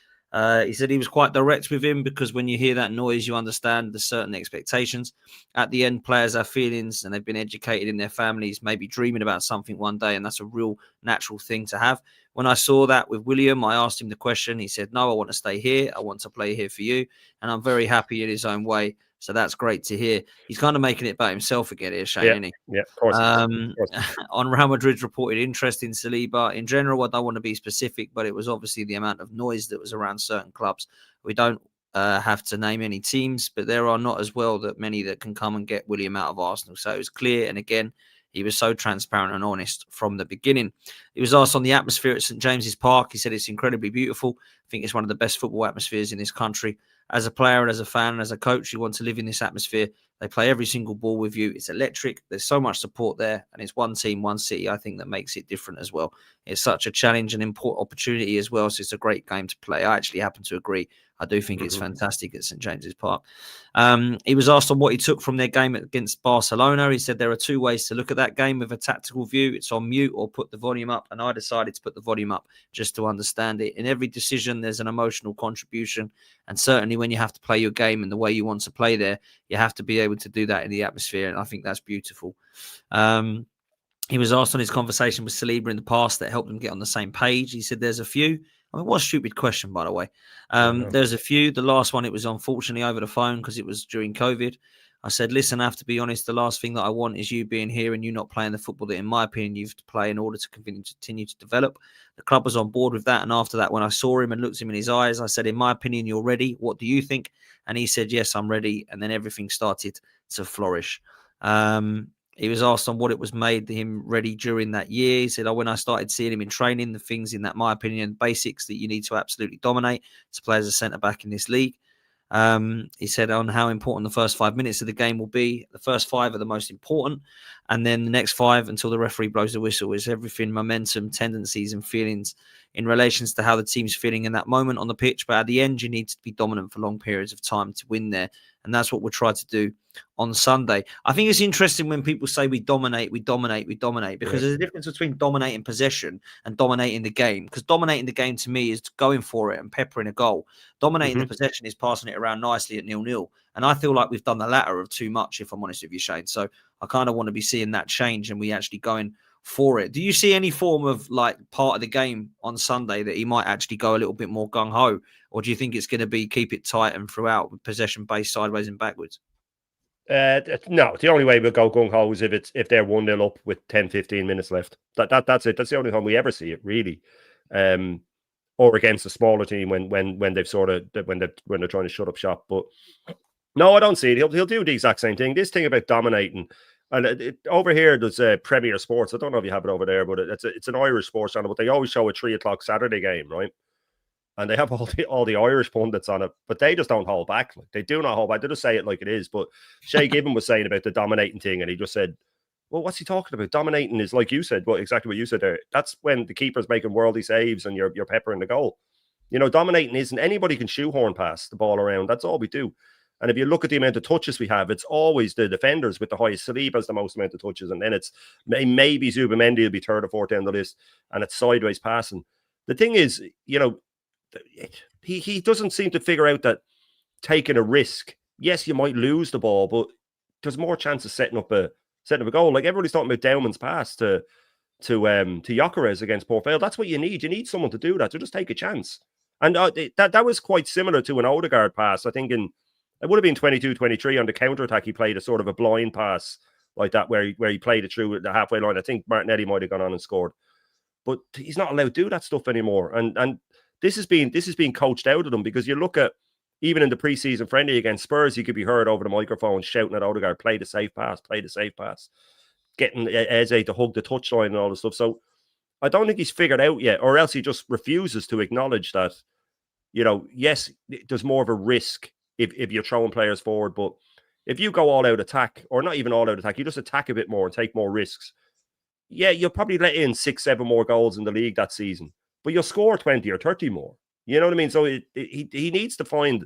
He said he was quite direct with him because when you hear that noise, you understand the certain expectations. At the end, players have feelings and they've been educated in their families, maybe dreaming about something one day, and that's a real natural thing to have. When I saw that with William, I asked him the question. He said, no, I want to stay here. I want to play here for you. And I'm very happy in his own way. So that's great to hear. He's kind of making it about himself again here, Shane, isn't he? Yeah, of course. On Real Madrid's reported interest in Saliba. In general, I don't want to be specific, but it was obviously the amount of noise that was around certain clubs. We don't have to name any teams, but there are not as well that many that can come and get William out of Arsenal. So it was clear. And again, he was so transparent and honest from the beginning. He was asked on the atmosphere at St. James's Park. He said it's incredibly beautiful. I think it's one of the best football atmospheres in this country. As a player and as a fan and as a coach, you want to live in this atmosphere. They play every single ball with you. It's electric. There's so much support there. And it's one team, one city, I think, that makes it different as well. It's such a challenge and important opportunity as well. So it's a great game to play. I actually happen to agree. I do think it's fantastic at St. James's Park. He was asked on what he took from their game against Barcelona. He said there are two ways to look at that game with a tactical view. It's on mute or put the volume up. And I decided to put the volume up just to understand it. In every decision, there's an emotional contribution. And certainly when you have to play your game and the way you want to play there, you have to be able to do that in the atmosphere. And I think that's beautiful. He was asked on his conversation with Saliba in the past that helped him get on the same page. He said there's a few. I mean, what a stupid question, by the way. There's a few. The last one, it was unfortunately over the phone because it was during COVID. I said, listen, I have to be honest. The last thing that I want is you being here and you not playing the football that, in my opinion, you have to play in order to continue to develop. The club was on board with that. And after that, when I saw him and looked him in his eyes, I said, in my opinion, you're ready. What do you think? And he said, yes, I'm ready. And then everything started to flourish. He was asked on what it was made him ready during that year. He said, when I started seeing him in training, the things in that, my opinion, basics that you need to absolutely dominate to play as a centre-back in this league. He said on how important the first 5 minutes of the game will be. The first 5 are the most important. And then the next 5 until the referee blows the whistle is everything, momentum, tendencies and feelings in relation to how the team's feeling in that moment on the pitch. But at the end, you need to be dominant for long periods of time to win there. And that's what we'll try to do on Sunday. I think it's interesting when people say we dominate, because there's a difference between dominating possession and dominating the game. Because dominating the game to me is going for it and peppering a goal. Dominating the possession is passing it around nicely at 0-0. And I feel like we've done the latter of too much, if I'm honest with you, Shane. So I kind of want to be seeing that change and we actually going for it. Do you see any form of like part of the game on Sunday that he might actually go a little bit more gung-ho? Or do you think it's going to be keep it tight and throughout with possession based sideways and backwards? No, the only way we'll go gung-ho is if they're 1-0 up with 10, 15 minutes left. That's it. That's the only time we ever see it, really. Or against a smaller team when they've sort of when they're trying to shut up shop. But no, I don't see it. He'll do the exact same thing. This thing about dominating. And over here, there's Premier Sports. I don't know if you have it over there, but it's an Irish sports channel. But they always show a 3:00 Saturday game, right? And they have all the Irish pundits on it, but they just don't hold back. Like, they do not hold back. They just say it like it is. But Shay Gibbon was saying about the dominating thing, and he just said, well, what's he talking about? Dominating is, like you said, exactly what you said there. That's when the keeper's making worldy saves and you're peppering the goal. You know, dominating isn't anybody can shoehorn pass the ball around. That's all we do. And if you look at the amount of touches we have, it's always the defenders with the highest. Saliba's the most amount of touches, and then it's maybe Zubamendi will be third or fourth down the list, and it's sideways passing. The thing is, you know, he doesn't seem to figure out that taking a risk, yes, you might lose the ball, but there's more chance of setting up a goal. Like everybody's talking about Dowman's pass to Gyökeres against Port Vale. That's what you need. You need someone to do that, to just take a chance. And that was quite similar to an Odegaard pass. I think it would have been 22-23 on the counter-attack. He played a sort of a blind pass like that where he played it through the halfway line. I think Martinelli might have gone on and scored. But he's not allowed to do that stuff anymore. And this is being coached out of them, because you look at, even in the preseason friendly against Spurs, you could be heard over the microphone shouting at Odegaard, play the safe pass, getting Eze to hug the touchline and all this stuff. So I don't think he's figured out yet, or else he just refuses to acknowledge that, you know, yes, there's more of a risk if you're throwing players forward, but if you go all out attack, or not even all out attack, you just attack a bit more and take more risks. Yeah, you'll probably let in 6-7 more goals in the league that season, but you'll score 20 or 30 more. You know what I mean? So he needs to find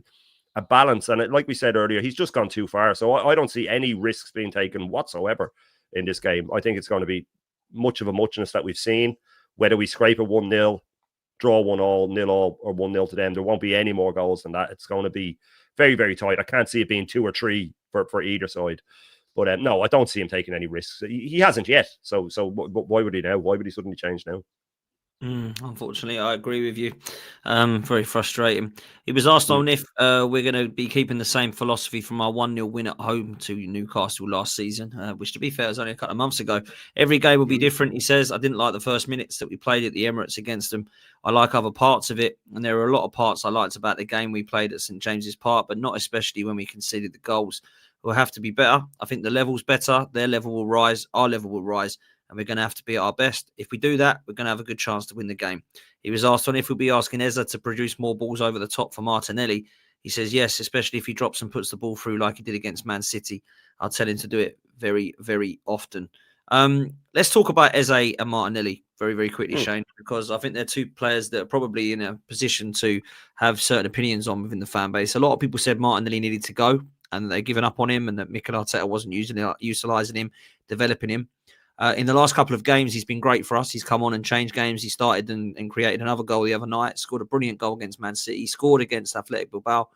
a balance. And like we said earlier, he's just gone too far. So I don't see any risks being taken whatsoever in this game. I think it's going to be much of a muchness that we've seen. Whether we scrape a 1-0, draw 1-1, 0-0, or 1-0 to them, there won't be any more goals than that. It's going to be very, very tight. I can't see it being 2 or 3 for either side. But no, I don't see him taking any risks. He hasn't yet. So why would he now? Why would he suddenly change now? Unfortunately, I agree with you. Very frustrating. It was asked on if we're going to be keeping the same philosophy from our 1-0 win at home to Newcastle last season, which, to be fair, was only a couple of months ago. Every game will be different, he says. I didn't like the first minutes that we played at the Emirates against them. I like other parts of it, and there are a lot of parts I liked about the game we played at St James's Park, but not especially when we conceded the goals. We'll have to be better. I think the level's better. Their level will rise. Our level will rise. And we're going to have to be at our best. If we do that, we're going to have a good chance to win the game. He was asked on if we'll be asking Eze to produce more balls over the top for Martinelli. He says yes, especially if he drops and puts the ball through like he did against Man City. I'll tell him to do it very, very often. Let's talk about Eze and Martinelli very, very quickly, Shane, because I think they're two players that are probably in a position to have certain opinions on within the fan base. A lot of people said Martinelli needed to go and they've given up on him, and that Mikel Arteta wasn't utilising him, developing him. In the last couple of games, he's been great for us. He's come on and changed games. He started and created another goal the other night, scored a brilliant goal against Man City. He scored against Athletic Bilbao.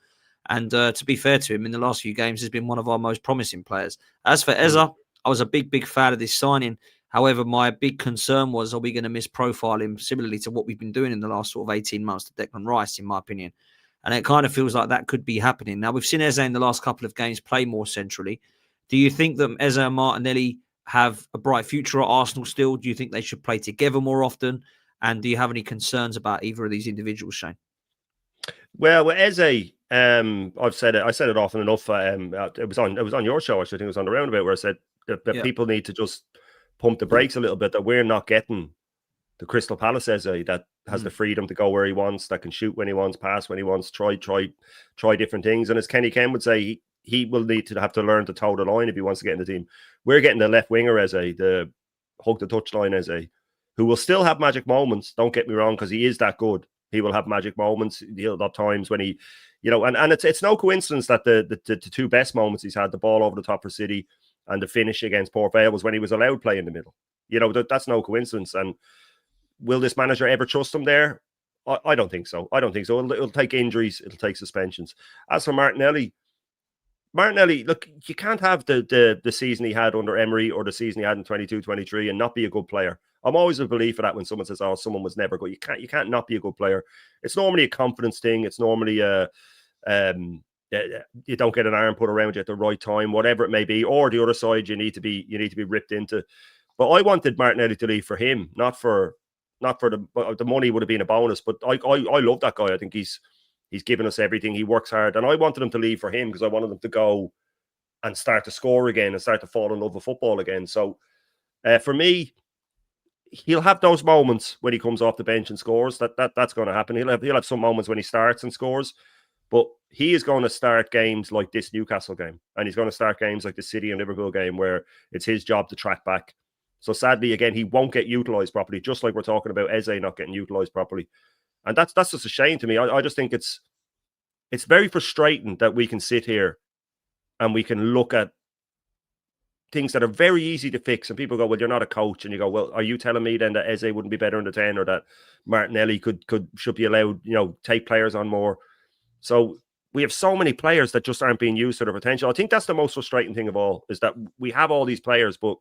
And to be fair to him, in the last few games, he's been one of our most promising players. As for Eze, I was a big, big fan of this signing. However, my big concern was, are we going to misprofile him similarly to what we've been doing in the last sort of 18 months to Declan Rice, in my opinion? And it kind of feels like that could be happening. Now, we've seen Eze in the last couple of games play more centrally. Do you think that Eze and Martinelli have a bright future at Arsenal still? Do you think they should play together more often? And do you have any concerns about either of these individuals, Shane? Well, with Eze, I said it often enough. It was on your show, actually. I think it was on the Roundabout, where I said that people need to just pump the brakes a little bit, that we're not getting the Crystal Palace Eze that has the freedom to go where he wants, that can shoot when he wants, pass when he wants, try different things. And as Kenny Ken would say, he will need to have to learn to toe the line if he wants to get in the team. We're getting the left winger Eze, the hug the touchline Eze, who will still have magic moments. Don't get me wrong, because he is that good. He will have magic moments. He'll have times when he, and it's no coincidence that the two best moments he's had, the ball over the top for City and the finish against Port Vale, was when he was allowed play in the middle. That's no coincidence. And will this manager ever trust him there? I don't think so. It'll take injuries. It'll take suspensions. As for Martinelli, look, you can't have the season he had under Emery or the season he had in 22-23 and not be a good player. I'm always a believer that when someone says, "Oh, someone was never good," you can't not be a good player. It's normally a confidence thing. It's normally you don't get an arm put around you at the right time, whatever it may be. Or the other side, you need to be ripped into. But I wanted Martinelli to leave for him, not for the money would have been a bonus. But I love that guy. I think he's given us everything. He works hard, and I wanted him to leave for him because I wanted him to go and start to score again and start to fall in love with football again. So for me, he'll have those moments when he comes off the bench and scores. That's going to happen. He'll have some moments when he starts and scores, but he is going to start games like this Newcastle game, and he's going to start games like the City and Liverpool game where it's his job to track back. So sadly, again, he won't get utilised properly, just like we're talking about Eze not getting utilised properly. And that's just a shame to me. I just think it's very frustrating that we can sit here and we can look at things that are very easy to fix. And people go, "Well, you're not a coach." And you go, "Well, are you telling me then that Eze wouldn't be better in the 10 or that Martinelli should be allowed, take players on more?" So we have so many players that just aren't being used to their potential. I think that's the most frustrating thing of all, is that we have all these players, but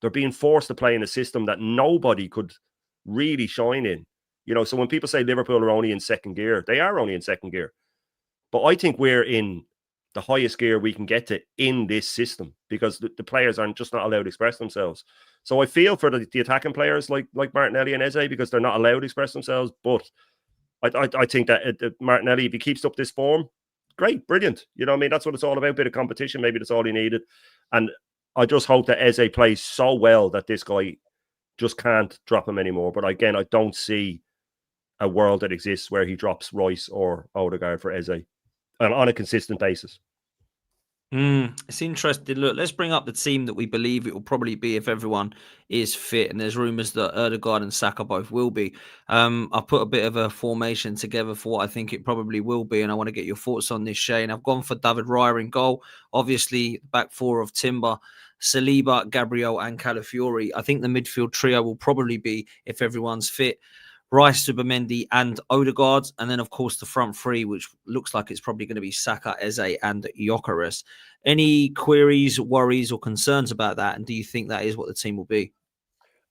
they're being forced to play in a system that nobody could really shine in. So when people say Liverpool are only in second gear, they are only in second gear. But I think we're in the highest gear we can get to in this system because the players are just not allowed to express themselves. So I feel for the attacking players like Martinelli and Eze because they're not allowed to express themselves. But I think that Martinelli, if he keeps up this form, great, brilliant. That's what it's all about, bit of competition. Maybe that's all he needed. And I just hope that Eze plays so well that this guy just can't drop him anymore. But again, I don't see a world that exists where he drops Rice or Odegaard for Eze on a consistent basis. It's interesting. Look, let's bring up the team that we believe it will probably be if everyone is fit. And there's rumours that Odegaard and Saka both will be. I've put a bit of a formation together for what I think it probably will be. And I want to get your thoughts on this, Shane. I've gone for David Raya in goal. Obviously, back four of Timber, Saliba, Gabriel and Calafiori. I think the midfield trio will probably be, if everyone's fit, Rice, Zubimendi and Odegaard. And then, of course, the front three, which looks like it's probably going to be Saka, Eze and Gyökeres. Any queries, worries or concerns about that? And do you think that is what the team will be?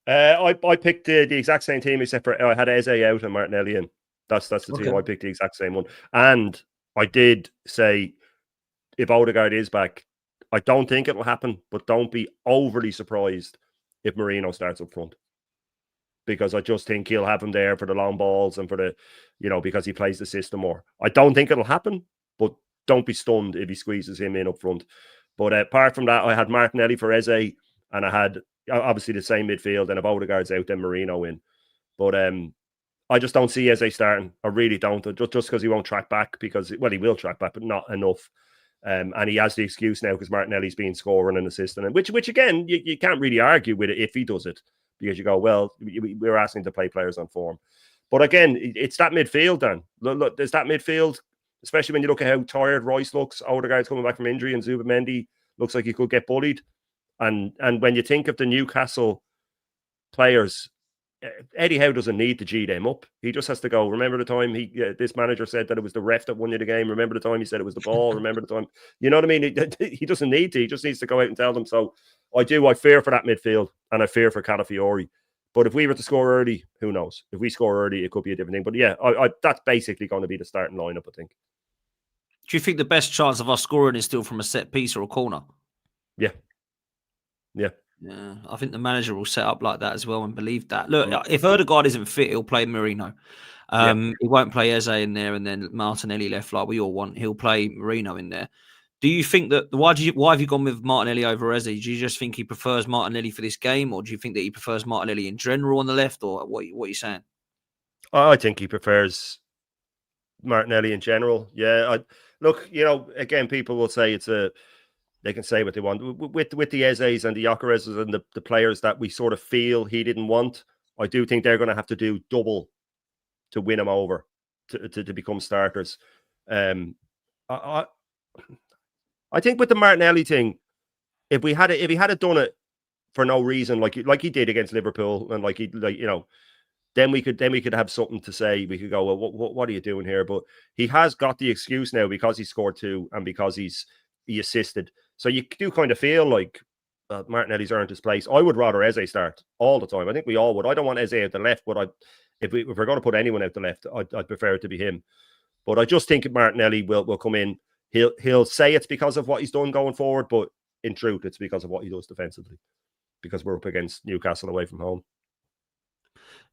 I picked the exact same team, except for I had Eze out and Martinelli in. That's the team. I picked the exact same one. And I did say, if Odegaard is back, I don't think it'll happen, but don't be overly surprised if Merino starts up front. Because I just think he'll have him there for the long balls and for the, because he plays the system more. I don't think it'll happen, but don't be stunned if he squeezes him in up front. But apart from that, I had Martinelli for Eze, and I had obviously the same midfield. And if Odegaard's out, then Merino in. But I just don't see Eze starting. I really don't. Just because he won't track back, because he will track back, but not enough. And he has the excuse now because Martinelli's been scoring and assisting, and which again you can't really argue with it if he does it. Because you go, well, we're asking to play players on form. But again, it's that midfield, Dan. Look, there's that midfield, especially when you look at how tired Rice looks. Odegaard's coming back from injury and Zubimendi looks like he could get bullied. And when you think of the Newcastle players, Eddie Howe doesn't need to G them up. He just has to go, remember the time this manager said that it was the ref that won you the game? Remember the time he said it was the ball? Remember the time? You know what I mean? He doesn't need to. He just needs to go out and tell them. So I fear for that midfield, and I fear for Calafiori. But if we were to score early, who knows? If we score early, it could be a different thing. But yeah, that's basically going to be the starting lineup, I think. Do you think the best chance of us scoring is still from a set piece or a corner? Yeah. Yeah, I think the manager will set up like that as well and believe that. Look, if Odegaard isn't fit, he'll play Merino. He won't play Eze in there and then Martinelli left like we all want. He'll play Merino in there. Do you think that why have you gone with Martinelli over Eze? Do you just think he prefers Martinelli for this game, or do you think that he prefers Martinelli in general on the left, or what are you saying? I think he prefers Martinelli in general. Yeah, look, again, people will say they can say what they want with the Ezes and the Gyökeres and the players that we sort of feel he didn't want. I do think they're going to have to do double to win him over to become starters. I think with the Martinelli thing, if he had done it for no reason, like he did against Liverpool, and then we could have something to say. We could go, well, what are you doing here? But he has got the excuse now because he scored 2 and because he assisted. So you do kind of feel like Martinelli's earned his place. I would rather Eze start all the time. I think we all would. I don't want Eze out the left, but if we're going to put anyone out the left, I'd prefer it to be him. But I just think Martinelli will come in. He'll say it's because of what he's done going forward, but in truth, it's because of what he does defensively. Because we're up against Newcastle away from home.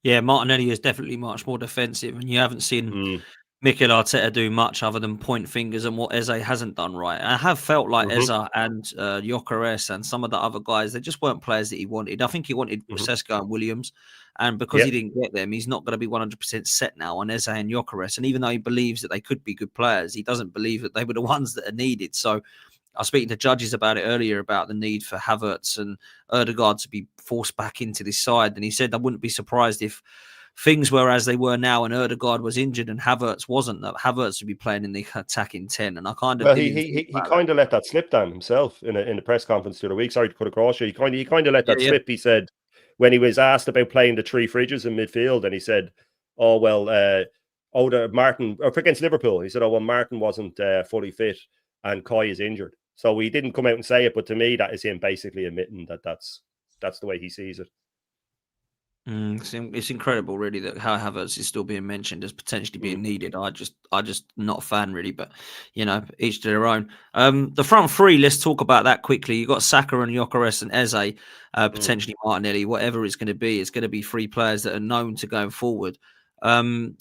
Yeah, Martinelli is definitely much more defensive, and you haven't seen Mikel Arteta do much other than point fingers and what Eze hasn't done right. I have felt like Eze and Gyökeres and some of the other guys, they just weren't players that he wanted. I think he wanted Sesko and Williams, and because he didn't get them, he's not going to be 100% set now on Eze and Gyökeres. And even though he believes that they could be good players, he doesn't believe that they were the ones that are needed. So I was speaking to Judges about it earlier, about the need for Havertz and Ødegaard to be forced back into this side. And he said, I wouldn't be surprised if things were as they were now and Ødegaard was injured and Havertz wasn't, that Havertz would be playing in the attacking 10. And I kind of... Well, he kind of let that slip down himself in the press conference the other week. Sorry to cut across you. He kind of let that slip. He said, when he was asked about playing the 3 fridges in midfield, and he said, oh, well, Martin, or against Liverpool, he said, oh, well, Martin wasn't fully fit and Kai is injured. So he didn't come out and say it, but to me, that is him basically admitting that that's the way he sees it. It's incredible, really, that how Havertz is still being mentioned as potentially being needed. I just not a fan, really, but each to their own. The front 3, let's talk about that quickly. You got Saka and Gyökeres and Eze, potentially Martinelli, whatever it's going to be. It's going to be 3 players that are known to going forward. Gyökeres,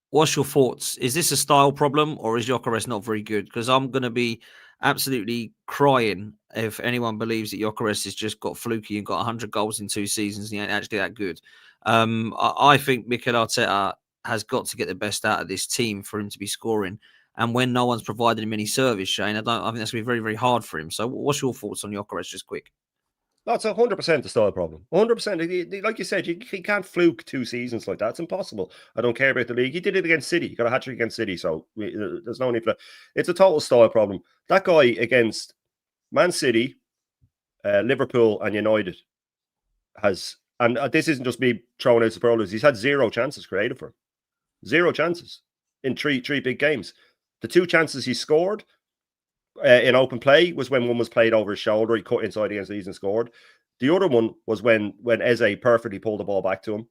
what's your thoughts? Is this a style problem, or is Gyökeres not very good? Because I'm going to be absolutely crying if anyone believes that Gyökeres has just got fluky and got 100 goals in 2 seasons and he ain't actually that good. I think Mikel Arteta has got to get the best out of this team for him to be scoring. And when no one's provided him any service, Shane, I think that's going to be very, very hard for him. So what's your thoughts on Gyökeres, just quick? That's 100% the style problem. 100%. Like you said, he can't fluke 2 seasons like that. It's impossible. I don't care about the league. He did it against City. He got a hat-trick against City, so there's no need for that. It's a total style problem. That guy against Man City, Liverpool and United has, and this isn't just me throwing out superlatives, he's had 0 chances created for him. 0 chances in three big games. The 2 chances he scored in open play was when one was played over his shoulder. He cut inside against these and scored. The other one was when Eze perfectly pulled the ball back to him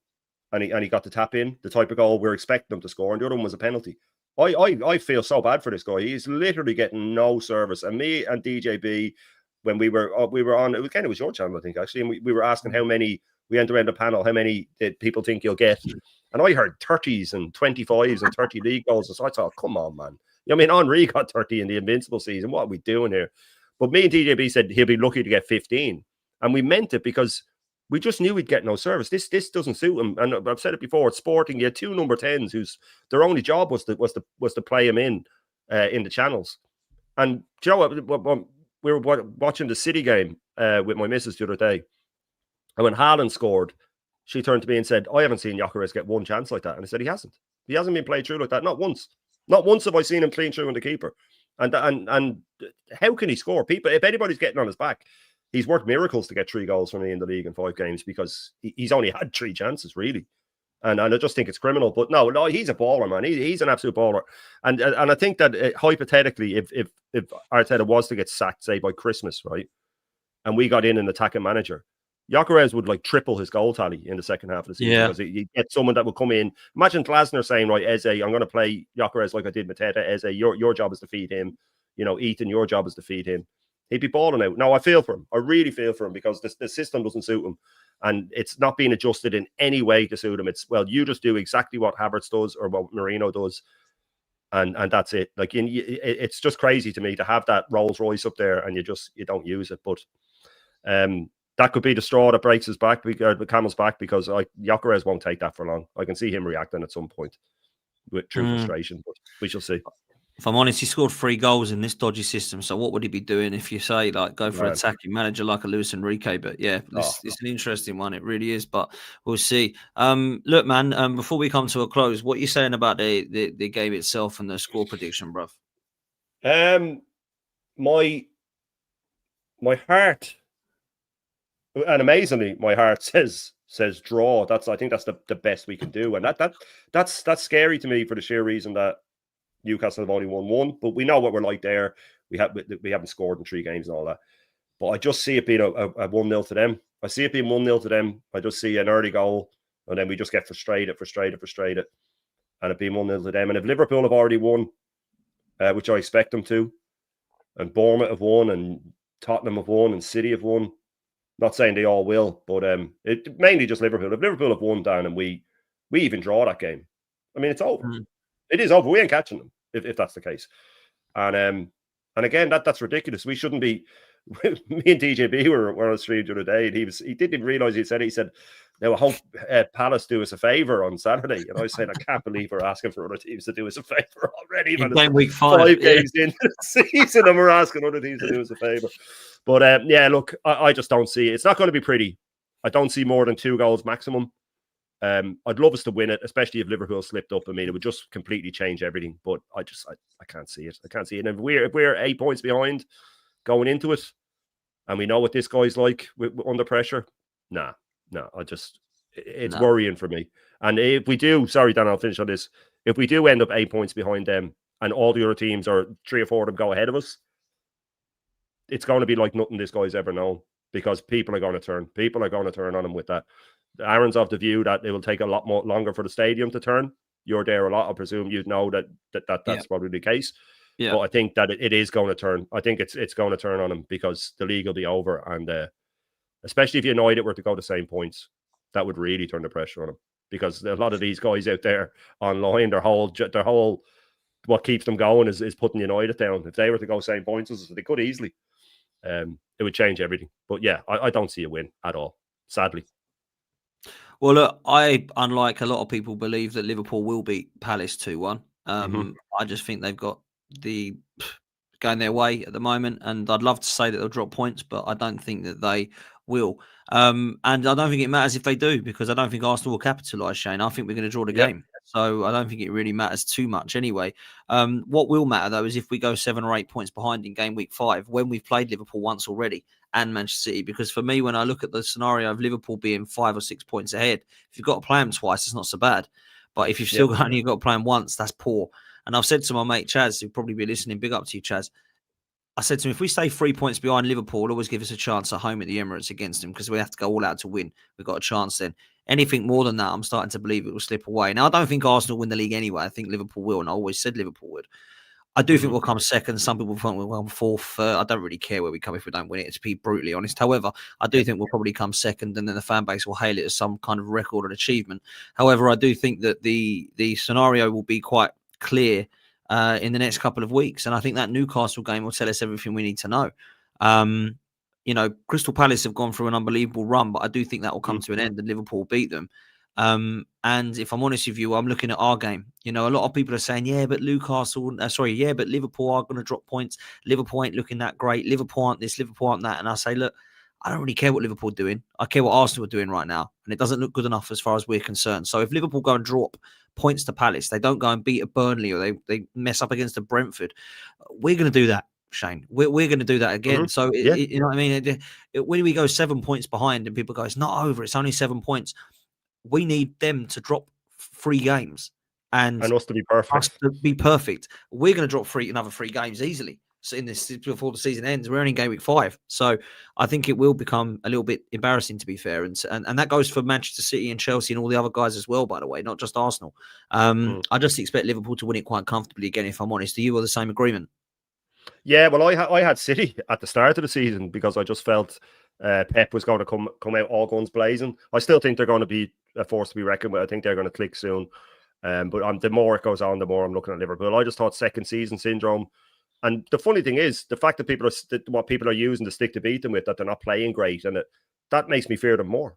and he got the tap in, the type of goal we're expecting him to score. And the other one was a penalty. I feel so bad for this guy. He's literally getting no service. And me and DJB, when we were on, it was your channel, I think, actually, and we were asking how many, we went around the panel, how many did people think you'll get? And I heard 30s and 25s and 30 league goals. And so I thought, come on, man. I mean, Henry got 30 in the Invincible season. What are we doing here? But me and DJB said he'll be lucky to get 15. And we meant it because we just knew he'd get no service. This doesn't suit him. And I've said it before, it's Sporting. You had 2 number 10s whose their only job was to play him in the channels. And do you know what? We were watching the City game with my missus the other day. And when Haaland scored, she turned to me and said, I haven't seen Gyökeres get 1 chance like that. And I said, he hasn't. He hasn't been played through like that. Not once. Not once have I seen him clean through on the keeper. And how can he score? People, if anybody's getting on his back, he's worked miracles to get 3 goals for me in the league in 5 games because he's only had 3 chances, really. And I just think it's criminal. But no, he's a baller, man. He's an absolute baller. And I think that hypothetically, if Arteta was to get sacked, say, by Christmas, right, and we got in an attacking manager, Gyökeres would like triple his goal tally in the second half of the season because you get someone that will come in. Imagine Glasner saying, right, Eze, I'm going to play Gyökeres like I did Mateta. Eze, your job is to feed him. Ethan, your job is to feed him. He'd be balling out. No, I feel for him. I really feel for him because the system doesn't suit him. And it's not being adjusted in any way to suit him. It's, well, you just do exactly what Havertz does or what Marino does. And that's it. Like, it's just crazy to me to have that Rolls Royce up there and you don't use it. But that could be the straw that breaks his back, the camel's back, because Gyökeres won't take that for long. I can see him reacting at some point with true frustration, but we shall see. If I'm honest, he scored 3 goals in this dodgy system. So what would he be doing if you say like go for attacking manager like a Luis Enrique? But yeah, it's an interesting one. It really is. But we'll see. Look, man. Before we come to a close, what are you saying about the game itself and the score prediction, bruv? My heart, and amazingly, my heart says draw. I think that's the best we can do, and that's scary to me for the sheer reason that Newcastle have only won 1, but we know what we're like there. We haven't scored in 3 games and all that. But I just see it being a 1-0 to them. I see it being 1-0 to them. I just see an early goal, and then we just get frustrated, and it being 1-0 to them. And if Liverpool have already won, which I expect them to, and Bournemouth have won, and Tottenham have won, and City have won, not saying they all will, but it mainly just Liverpool. If Liverpool have won down and we even draw that game, I mean, it's over. It is over. We ain't catching them if that's the case. And again, that's ridiculous. We shouldn't be. Me and DJB were on a stream the other day, and he didn't even realize he said, "Now I hope Palace do us a favor on Saturday." And I was saying, I can't believe we're asking for other teams to do us a favor already. Man, it's week 5 games into the season, and we're asking other teams to do us a favor. But yeah, look, I just don't see it. It's not going to be pretty. I don't see more than 2 goals maximum. I'd love us to win it, especially if Liverpool slipped up. I mean, it would just completely change everything. But I can't see it. I can't see it. And if we're 8 points behind going into it, and we know what this guy's like under pressure, it's worrying for me. And if we do, sorry, Dan, I'll finish on this. If we do end up 8 points behind them, and all the other teams or 3 or 4 of them go ahead of us, it's going to be like nothing this guy's ever known, because people are going to turn. People are going to turn on him with that. Aaron's of the view that it will take a lot more longer for the stadium to turn. You're there a lot. I presume you'd know that's probably the case. Yeah. But I think that it is going to turn. I think it's going to turn on him, because the league will be over, and especially if United were to go the same points, that would really turn the pressure on him, because a lot of these guys out there online, their whole what keeps them going is putting United down. If they were to go same points as us, they could easily. It would change everything. But yeah, I don't see a win at all, sadly. Well, look, I, unlike a lot of people, believe that Liverpool will beat Palace 2-1. I just think they've got the going their way at the moment, and I'd love to say that they'll drop points, but I don't think that they will. And I don't think it matters if they do, because I don't think Arsenal will capitalise, Shane. I think we're going to draw the game. So I don't think it really matters too much anyway. What will matter, though, is if we go 7 or 8 points behind in game week 5, when we've played Liverpool once already, and Manchester City. Because for me, when I look at the scenario of Liverpool being 5 or 6 points ahead, if you've got to play them twice, it's not so bad. But if you've still only got to play them once, that's poor. And I've said to my mate Chaz, who'll probably be listening, big up to you, Chaz. I said to him, if we stay 3 points behind Liverpool, always give us a chance at home at the Emirates against them, because we have to go all out to win. We've got a chance then. Anything more than that, I'm starting to believe it will slip away. Now, I don't think Arsenal win the league anyway. I think Liverpool will, and I always said Liverpool would. I do think we'll come second. Some people think we'll come fourth. I don't really care where we come if we don't win it, to be brutally honest. However, I do think we'll probably come second, and then the fan base will hail it as some kind of record and achievement. However, I do think that the scenario will be quite clear in the next couple of weeks. And I think that Newcastle game will tell us everything we need to know. Crystal Palace have gone through an unbelievable run, but I do think that will come to an end and Liverpool will beat them. And if I'm honest with you, I'm looking at our game. A lot of people are saying, but Liverpool are going to drop points. Liverpool ain't looking that great. Liverpool aren't this, Liverpool aren't that. And I say, look, I don't really care what Liverpool are doing. I care what Arsenal are doing right now. And it doesn't look good enough as far as we're concerned. So if Liverpool go and drop points to Palace, they don't go and beat a Burnley, or they mess up against a Brentford, we're going to do that, Shane. We're going to do that again. So, you know what I mean? When we go 7 points behind and people go, it's not over, it's only 7 points. We need them to drop 3 games. And us to be perfect. We're going to drop another 3 games easily. So in this, before the season ends, we're only in game week 5. So I think it will become a little bit embarrassing, to be fair. And that goes for Manchester City and Chelsea and all the other guys as well, by the way, not just Arsenal. I just expect Liverpool to win it quite comfortably again, if I'm honest. Do you have the same agreement? Yeah, well, I had City at the start of the season, because I just felt Pep was going to come out all guns blazing. I still think they're going to be a force to be reckoned with. I think they're going to click soon. But the more it goes on, the more I'm looking at Liverpool. I just thought second season syndrome. And the funny thing is, the fact that what people are using the stick to beat them with, that they're not playing great, and that makes me fear them more.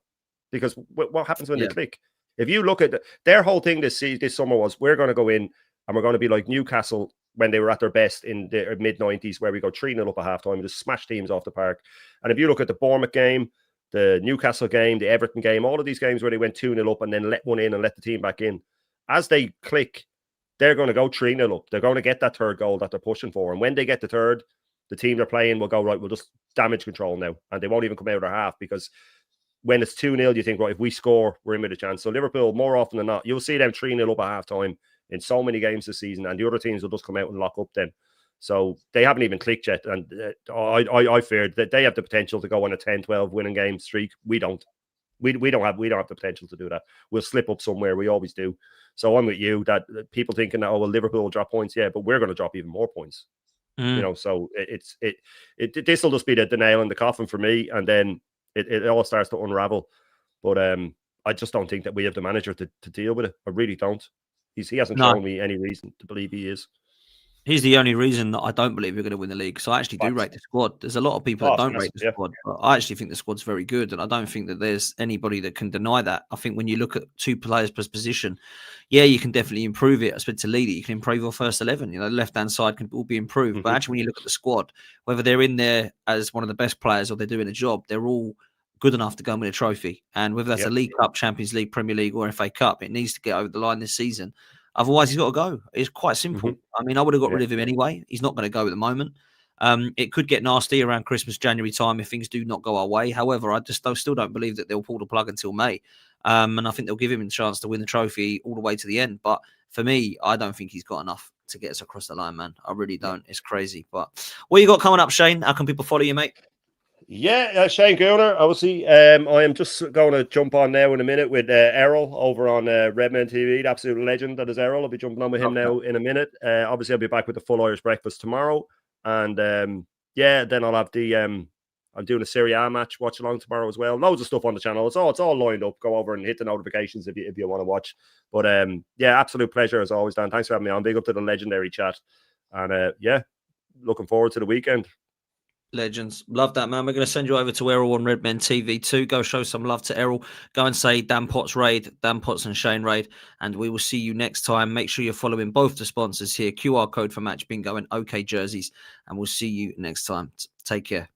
Because what happens when they click? If you look at their whole thing this summer was, we're going to go in and we're going to be like Newcastle when they were at their best in the mid-90s, where we go 3-0 up at halftime and just smash teams off the park. And if you look at the Bournemouth game, the Newcastle game, the Everton game, all of these games where they went 2-0 up and then let one in and let the team back in, as they click, they're going to go 3-0 up. They're going to get that third goal that they're pushing for. And when they get the third, the team they're playing will go, right, we'll just damage control now. And they won't even come out of their half, because when it's 2-0, you think, right, if we score, we're in with a chance. So Liverpool, more often than not, you'll see them 3-0 up at half-time in so many games this season, and the other teams will just come out and lock up then. So they haven't even clicked yet. And I feared that they have the potential to go on a 10-12 winning game streak. We don't. We don't have the potential to do that. We'll slip up somewhere. We always do. So I'm with you, that people thinking that, oh, well, Liverpool will drop points. Yeah, but we're going to drop even more points. You know, so this will just be the nail in the coffin for me, and then it all starts to unravel. But I just don't think that we have the manager to deal with it. I really don't. He hasn't shown me any reason to believe he is. He's the only reason that I don't believe we're going to win the league. So I actually do rate the squad. There's a lot of people that don't rate the squad, but I actually think the squad's very good, and I don't think that there's anybody that can deny that. I think when you look at 2 players per position, yeah, you can definitely improve it. I said to Leedy, you can improve your first 11. You know, the left-hand side can all be improved. But actually, when you look at the squad, whether they're in there as one of the best players or they're doing a job, they're all good enough to go and win a trophy. And whether that's a League Cup, Champions League, Premier League, or FA Cup, it needs to get over the line this season. Otherwise, he's got to go. It's quite simple. I mean, I would have got rid of him anyway. He's not going to go at the moment. It could get nasty around Christmas, January time if things do not go our way. However, I just still don't believe that they'll pull the plug until May. And I think they'll give him a chance to win the trophy all the way to the end. But for me, I don't think he's got enough to get us across the line, man. I really don't. It's crazy. But what you got coming up, Shane? How can people follow you, mate? Yeah, Shane Gouler, obviously. I am just going to jump on now in a minute with Errol over on Redmen TV, the absolute legend that is Errol. I'll be jumping on with him now in a minute. Obviously, I'll be back with the full Irish breakfast tomorrow. And then I'll have the I'm doing a Serie A match watch along tomorrow as well. Loads of stuff on the channel. It's all lined up. Go over and hit the notifications if you want to watch. But absolute pleasure as always, Dan. Thanks for having me on. Big up to the legendary chat. And looking forward to the weekend. Legends. Love that, man. We're going to send you over to Errol on Redmen TV too. Go show some love to Errol. Go and say Dan Potts Raid, Dan Potts and Shane Raid. And we will see you next time. Make sure you're following both the sponsors here. QR code for Match Bingo and OK Jerseys. And we'll see you next time. Take care.